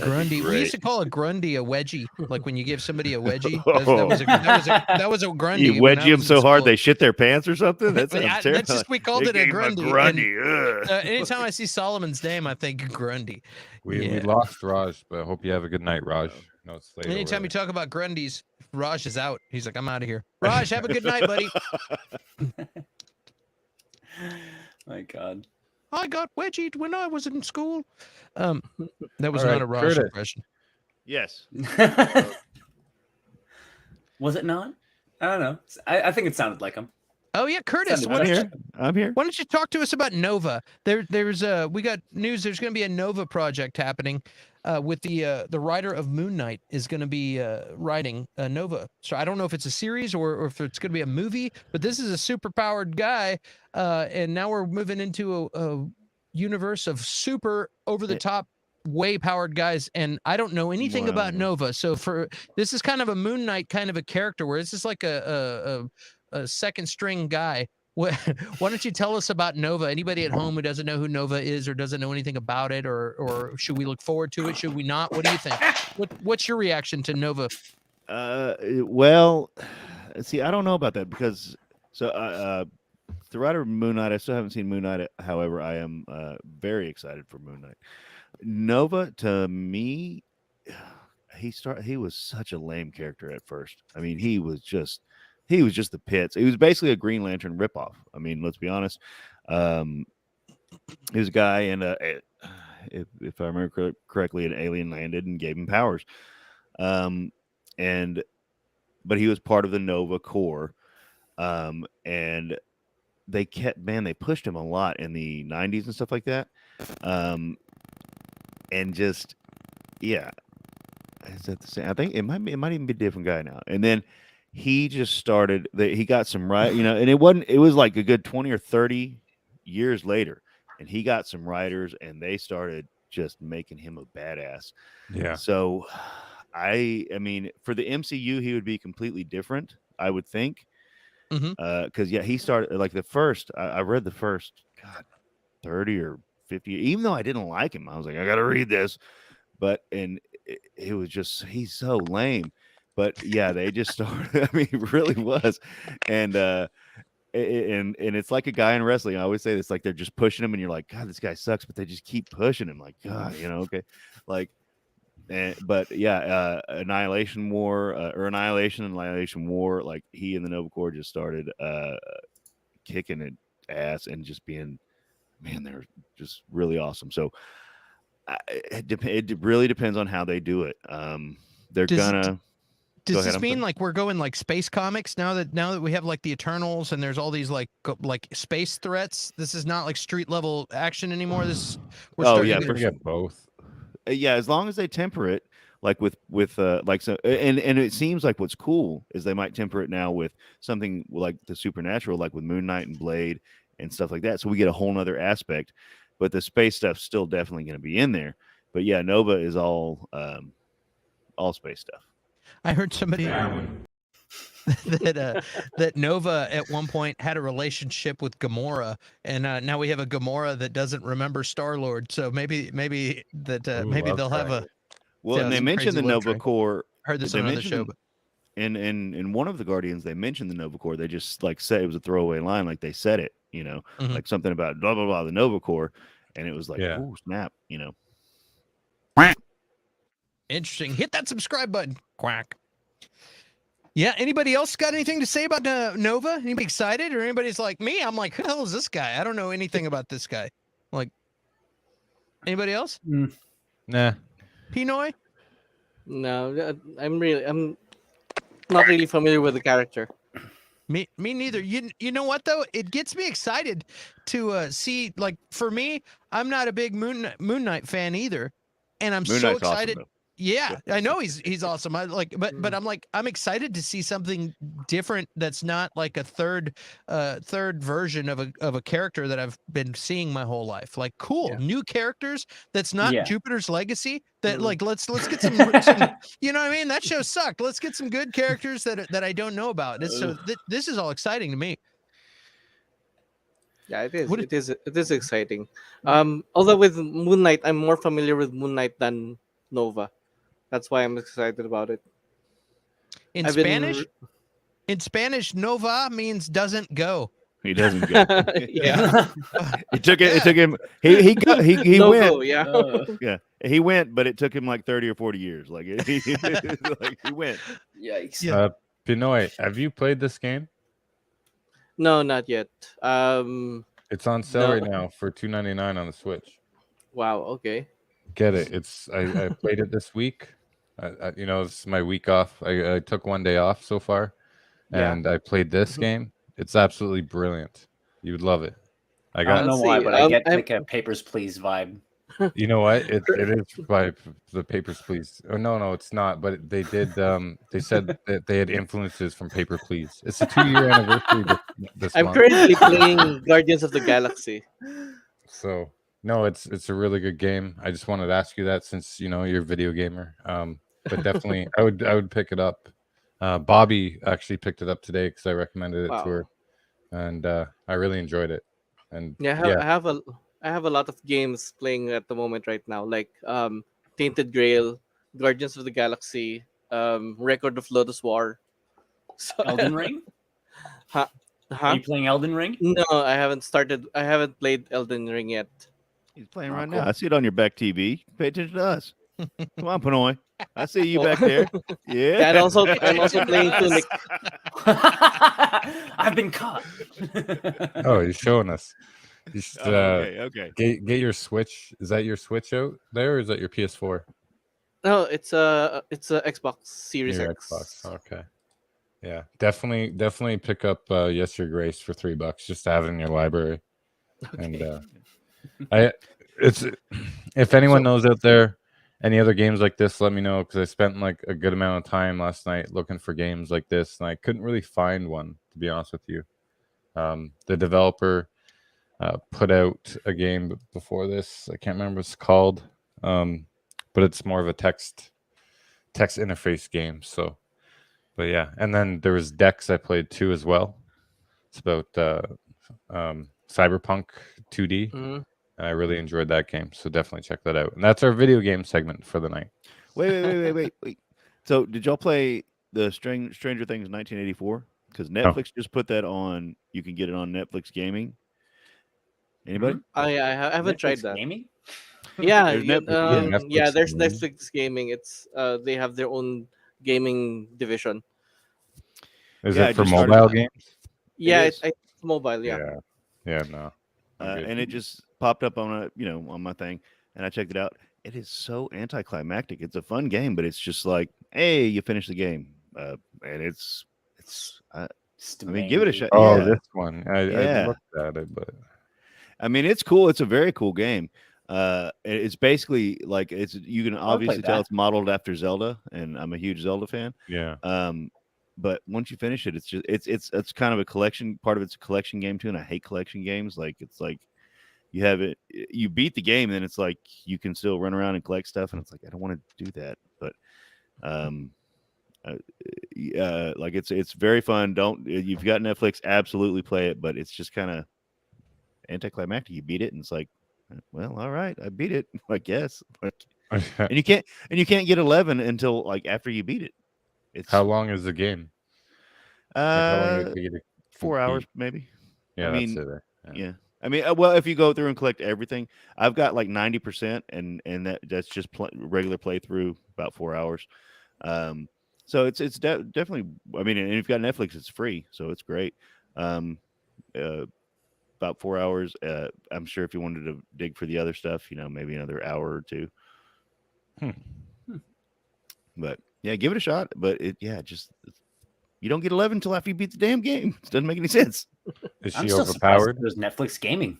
Grundy. We used to call a Grundy a wedgie, like when you give somebody a wedgie. That was a Grundy. You wedgie them so hard they shit their pants or something. That's just we called it a Grundy. Grundy. Anytime I see Solomon's name, I think Grundy. We lost Raj, but I hope you have a good night, Raj. No, it's late. Anytime you talk about Grundys, Raj is out. He's like, I'm out of here. Raj, have a good night, buddy. My God. I got wedgied when I was in school. That was All not right, a Raj Curtis. impression. Yes. Was it not? I don't know. I think it sounded like him. Oh yeah, Curtis. I'm here. Why don't you talk to us about Nova? We got news. There's going to be a Nova project happening with the writer of Moon Knight is going to be writing Nova. So I don't know if it's a series or if it's going to be a movie, but this is a super powered guy, and now we're moving into a universe of super over the top way powered guys, and I don't know anything about Nova. So this is kind of a Moon Knight kind of a character where this is like a second string guy. Why don't you tell us about Nova? Anybody at home who doesn't know who Nova is or doesn't know anything about it, or should we look forward to it? Should we not? What do you think? What's your reaction to Nova? Well, see, I don't know about that because the writer of Moon Knight, I still haven't seen Moon Knight. However, I am very excited for Moon Knight. Nova, to me, he was such a lame character at first. I mean, he was just the pits. He was basically a Green Lantern ripoff. I mean, let's be honest. He was a guy, and if I remember correctly, an alien landed and gave him powers. But he was part of the Nova Corps, and they pushed him a lot in the 90s and stuff like that. And just, yeah, is that the same? I think it might even be a different guy now. And then he just started he got some and it was like a good 20 or 30 years later, and he got some writers and they started just making him a badass. Yeah. So I mean, for the MCU, he would be completely different, I would think. Because he started like the first. I read the first 30 or 50. Even though I didn't like him, I was like, I got to read this. But it was just he's so lame. But yeah, they just started. I mean, it really was, and it's like a guy in wrestling. I always say this, like they're just pushing him, and you're like, God, this guy sucks, but they just keep pushing him. Like, God, okay, like. But yeah, Annihilation War, Annihilation War, like he and the Nova Corps just started kicking it ass and just being, man, they're just really awesome. So it really depends on how they do it. Does this mean like we're going like space comics now that we have like the Eternals and there's all these like space threats? This is not like street level action anymore. We're get both. Yeah, as long as they temper it, like with like so, and it seems like what's cool is they might temper it now with something like the supernatural, like with Moon Knight and Blade and stuff like that. So we get a whole nother aspect, but the space stuff's still definitely going to be in there. But yeah, Nova is all space stuff. I heard somebody that Nova at one point had a relationship with Gamora, and now we have a Gamora that doesn't remember Star-Lord. So maybe that maybe they'll have a. Well, and they mentioned the Nova Corps. Heard this on another show, but in one of the Guardians, they mentioned the Nova Corps. They just like said it was a throwaway line, like they said it, like something about blah blah blah the Nova Corps, and it was like, oh snap, Interesting. Hit that subscribe button. Quack. Yeah. Anybody else got anything to say about Nova? Anybody excited, or anybody's like me? I'm like, who the hell is this guy? I don't know anything about this guy. Like, anybody else? Nah. Pinoy? No, I'm not really familiar with the character. Me neither. You know what though? It gets me excited to see. Like for me, I'm not a big Moon Knight fan either, and I'm so excited. Awesome, yeah, I know he's awesome. I like, but I'm excited to see something different that's not like a third version of a character that I've been seeing my whole life. Like, cool, new characters. That's not Jupiter's Legacy. That like let's get some, you know what I mean? That show sucked. Let's get some good characters that I don't know about. This is all exciting to me. Yeah, it is. It is exciting. Although with Moon Knight, I'm more familiar with Moon Knight than Nova. That's why I'm excited about it. In Spanish, Nova means doesn't go. He doesn't go. Yeah. It took him. He No went. go, yeah. Yeah. He went, but it took him like 30 or 40 years. Like he went. Yikes. Yeah. Pinoy, have you played this game? No, not yet. It's on sale right now for $2.99 on the Switch. Wow. Okay. Get it? I played it this week. It's my week off. I took one day off so far, and I played this game. It's absolutely brilliant. You would love it. I don't know why, but I get like a Papers, Please vibe. You know what? It is by the Papers, Please. Oh no, it's not. But they did. They said that they had influences from Paper, Please. It's a 2-year anniversary this I'm month. currently playing Guardians of the Galaxy. So No, it's a really good game. I just wanted to ask you that since you're a video gamer. But definitely, I would pick it up. Bobby actually picked it up today because I recommended it to Wow. her, and I really enjoyed it. And Yeah, yeah, I have a lot of games playing at the moment right now, like Tainted Grail, Guardians of the Galaxy, Record of Lotus War. So, Elden Ring? huh? Are Huh? you playing Elden Ring? No, I haven't started. I haven't played Elden Ring yet. He's playing Oh, right cool. now. I see it on your back TV. Pay attention to us. Come on, Panoy. I see you Well, back there. Yeah. yeah, and also I'm also playing Tunic. I've been caught. oh, you're showing us. You should Oh, okay. get your Switch. Is that your Switch out there, or is that your PS4? No, it's a Xbox Series Your X. Xbox. Okay. Yeah, definitely pick up Yes Your Grace for $3 just to have it in your library. Okay. And it's if anyone knows out there any other games like this, let me know, because I spent like a good amount of time last night looking for games like this, and I couldn't really find one, to be honest with you. The developer put out a game before this. I can't remember what it's called, but it's more of a text interface game. So, but yeah, and then there was Dex I played too as well. It's about Cyberpunk 2D. Mm-hmm. And I really enjoyed that game, so definitely check that out. And that's our video game segment for the night. Wait. So, did y'all play the Stranger Things 1984? Because Netflix just put that on. You can get it on Netflix Gaming. Anybody? I haven't tried that. Gaming? Yeah, There's Netflix there's Gaming. Netflix Gaming. It's they have their own gaming division. Is Yeah, it for just started mobile that. games? Yeah, is. it's mobile. Yeah. Yeah, no. I'm good. And it just popped up on on my thing, and I checked it out. It is so anticlimactic. It's a fun game, but it's just like, hey, you finish the game, and it's. I mean, give it a shot. Oh, Yeah. this one. I Yeah. looked at it, but I mean, it's cool. It's a very cool game. It's basically like you can obviously tell that. it's modeled after Zelda, and I'm a huge Zelda fan. yeah. But once you finish it, it's just it's kind of a collection. Part of it's a collection game too, and I hate collection games. Like it's like you have it, you beat the game, and then it's like you can still run around and collect stuff, and it's like I don't want to do that. But like it's very fun. Don't you've got Netflix, absolutely play it, but it's just kind of anticlimactic. You beat it, and it's like, well, all right, I beat it, I guess. And you can't get 11 until like after you beat it. It's How long is the game? Like, how long did it take you to 4 hours complete? maybe. Yeah, I that's mean, it. Yeah. I mean, well, if you go through and collect everything, I've got like 90%, and that's just regular playthrough, about 4 hours. So it's definitely. I mean, and if you've got Netflix, it's free, so it's great. About 4 hours. I'm sure if you wanted to dig for the other stuff, maybe another hour or two. But yeah, give it a shot. But you don't get 11 until after you beat the damn game. It doesn't make any sense. Is I'm she still surprised overpowered? there's Netflix Gaming.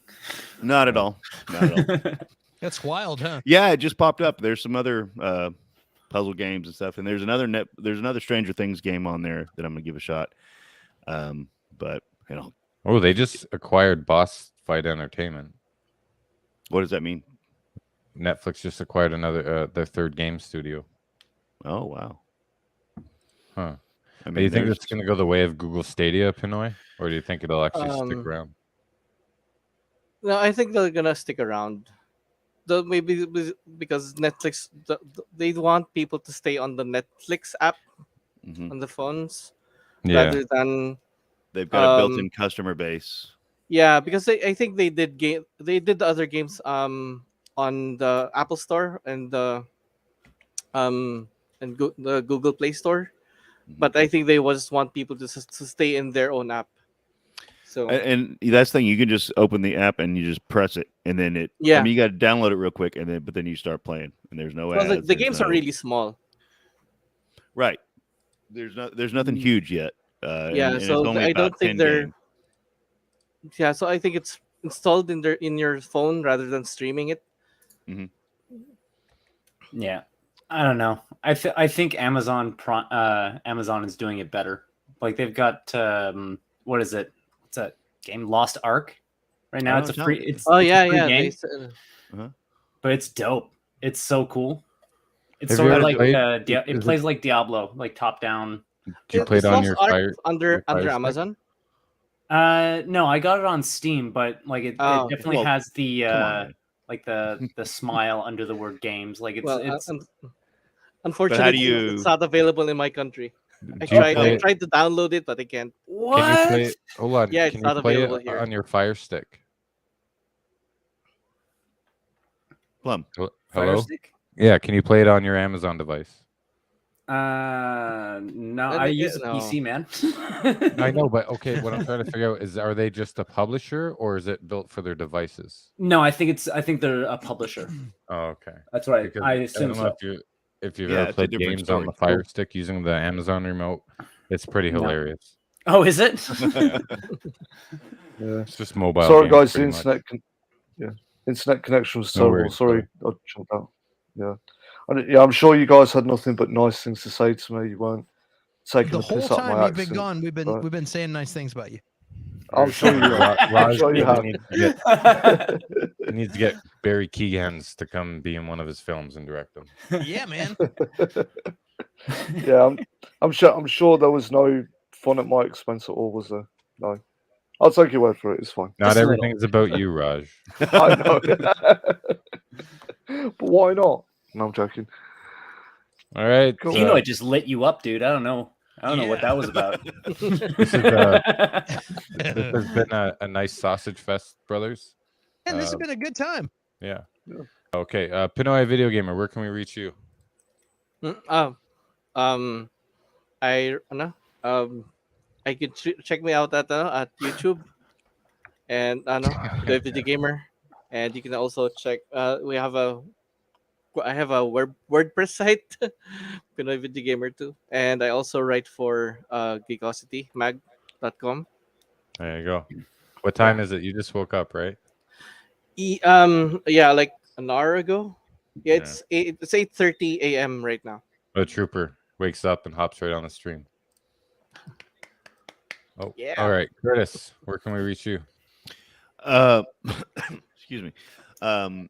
Not at all. Not at all. That's wild, huh? Yeah, it just popped up. There's some other puzzle games and stuff, and there's another Stranger Things game on there that I'm gonna give a shot. But Oh, they just acquired Boss Fight Entertainment. what does that mean? Netflix just acquired another their third game studio. Oh wow. Huh. I Do you think there's- it's going to go the way of Google Stadia, Pinoy, or do you think it'll actually stick Um, around? No, I think they're gonna stick around. Though maybe because Netflix, they want people to stay on the Netflix app Mhm. on the phones Yeah. rather than They've got a built-in customer base. yeah, because I think they did the other games on the Apple Store and the the Google Play Store, but I think they just want people to stay in their own app. So And that's the thing, you can just open the app and you just press it, and then I Yeah. mean, you got to download it real quick, but then you start playing, and there's no well, ads. the there's games are no- really small. right. There's nothing huge yet. Yeah, and it's so only I about don't think 10 they're. games. Yeah, so I think it's installed in your phone rather than streaming it. Yeah, I don't know. I think Amazon is doing it better. Like they've got what is it? What's that game? Lost Ark. Right now, Oh, it's a tell free. me. It's Oh it's a yeah, free yeah. game, but it's dope. It's so cool. It's Have sort you of ever like played? it Is plays like Diablo, like top down. Do you play it It's on Lost your Ark fire? under Fire Stick? Amazon. No, I got it on Steam, but like it Oh, definitely well, has the come on. like the smile under the word games. Like well, it's unfortunately, do it's you- not available in my country. I Do you tried. play I it? tried to download it, but I can't. Can you play what? it? Hold on. Yeah, Can it's you not play available it here. on your Fire Stick? Plum. Fire Hello? Stick? Yeah, can you play it on your Amazon device? No, Let I me use a get- no. PC, man. I know, but okay, what I'm trying to figure out is, are they just a publisher or is it built for their devices? No, I think they're a publisher. Oh, okay. That's right. Because I I assume don't know so. if you've Yeah, ever it's a played different games on the story. Fire Stick using the Amazon remote. It's pretty No. hilarious. Oh, is it? Yeah. It's just mobile. Sorry, games, guys. The pretty much. internet connection was No terrible. worries, Sorry, I jumped out. Yeah, I'm sure you guys had nothing but nice things to say to me. You weren't taking The the whole piss out of time my you've been accent. gone, we've but been saying nice things about you. I'm sure you have. I'm Raj sure you have. He needs to get Barry Keeghan's to come be in one of his films and direct them. Yeah, man. Yeah, I'm sure there was no fun at my expense at all, was there? No. I'll take your word for it. It's fine. Not Just a little. everything is about you, Raj. I know. But why not? No, I'm joking. All right. Cool. You know, it just lit you up, dude. I don't know what that was about. This has been a nice sausage fest, brothers. And this has been a good time. Yeah. Okay. Pinoy Video Gamer, where can we reach you? I could check me out at YouTube and Pinoy Video Gamer, and you can also check. I have a WordPress site, Pinoy Video Gamer too, and I also write for geekositymag.com. There you go. What time is it? You just woke up, right? Yeah, like an hour ago. Yeah, Yeah. it's 8:30 a.m. right now. A trooper wakes up and hops right on the stream. Oh, Yeah. All right, Curtis, where can we reach you? Excuse me. I'm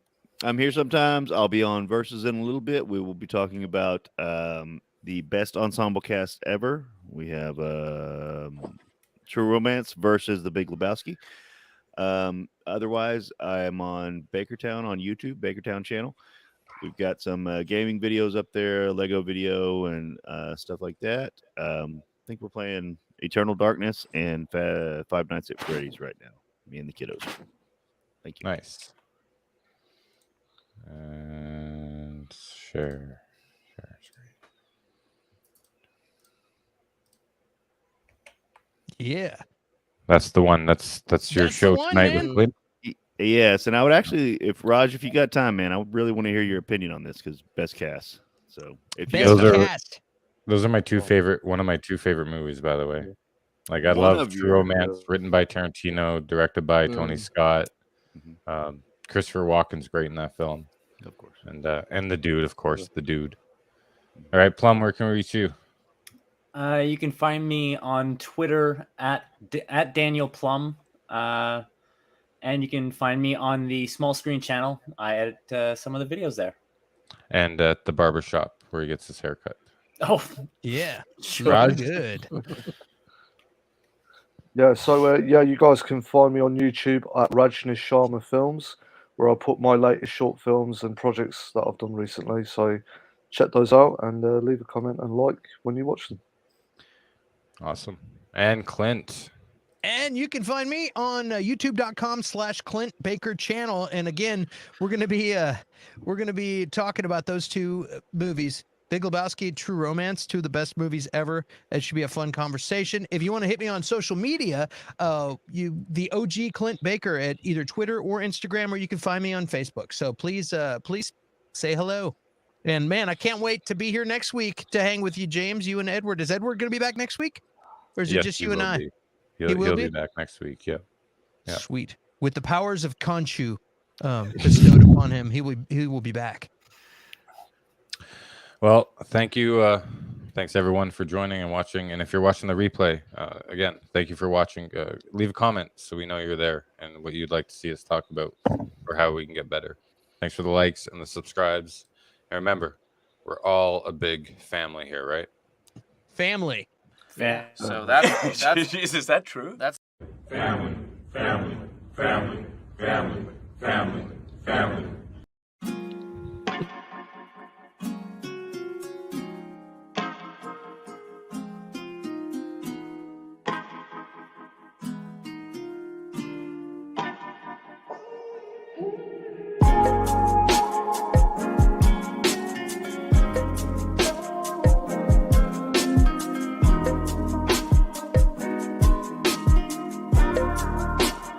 here sometimes. I'll be on Versus in a little bit. We will be talking about the best ensemble cast ever. We have True Romance versus The Big Lebowski. Otherwise, I am on Bakertown on YouTube, Bakertown channel. We've got some gaming videos up there, Lego video, and stuff like that. I think we're playing Eternal Darkness and Five Nights at Freddy's right now. Me and the kiddos. Thank you. Nice. And share screen. Yeah. That's the one. That's your That's the show one, tonight man. with Clint. Yes, and I would actually, if you got time, man, I would really want to hear your opinion on this because best cast. So if you Best got time, cast. Those are my two favorite. One of my two favorite movies, by the way. Like I One love of True your- Romance, written by Tarantino, directed by Tony Scott. Mhm. Christopher Walken's great in that film, of course. and the dude, of course, the dude. All right, Plum, where can we reach you? You can find me on Twitter at Daniel Plum, and you can find me on the Small Screen channel. I edit some of the videos there. And at the barber shop where he gets his haircut. Oh, Yeah. Raj? Good. Yeah, so you guys can find me on YouTube at Rajnish Sharma Films, where I put my latest short films and projects that I've done recently. So check those out and leave a comment and like when you watch them. Awesome. And Clint. And you can find me on youtube.com/Clint Baker channel. And again, we're going to be talking about those two movies, Big Lebowski, True Romance, two of the best movies ever. It should be a fun conversation. If you want to hit me on social media, the OG Clint Baker at either Twitter or Instagram, or you can find me on Facebook. So please say hello. And man, I can't wait to be here next week to hang with you, James, you and Edward. Is Edward going to be back next week? Or is it Yes, just he you and will I? be. He He'll will be be? back next week. Yeah. Yeah. Sweet. With the powers of Khonshu bestowed upon him, he will be back. Well, thank you, Thanks everyone for joining and watching. And if you're watching the replay, again, thank you for watching. Leave a comment so we know you're there and what you'd like to see us talk about or how we can get better. Thanks for the likes and the subscribes. And remember, we're all a big family here, right? Family. So that's Jeez, is that true? That's family, family, family, family, family, family.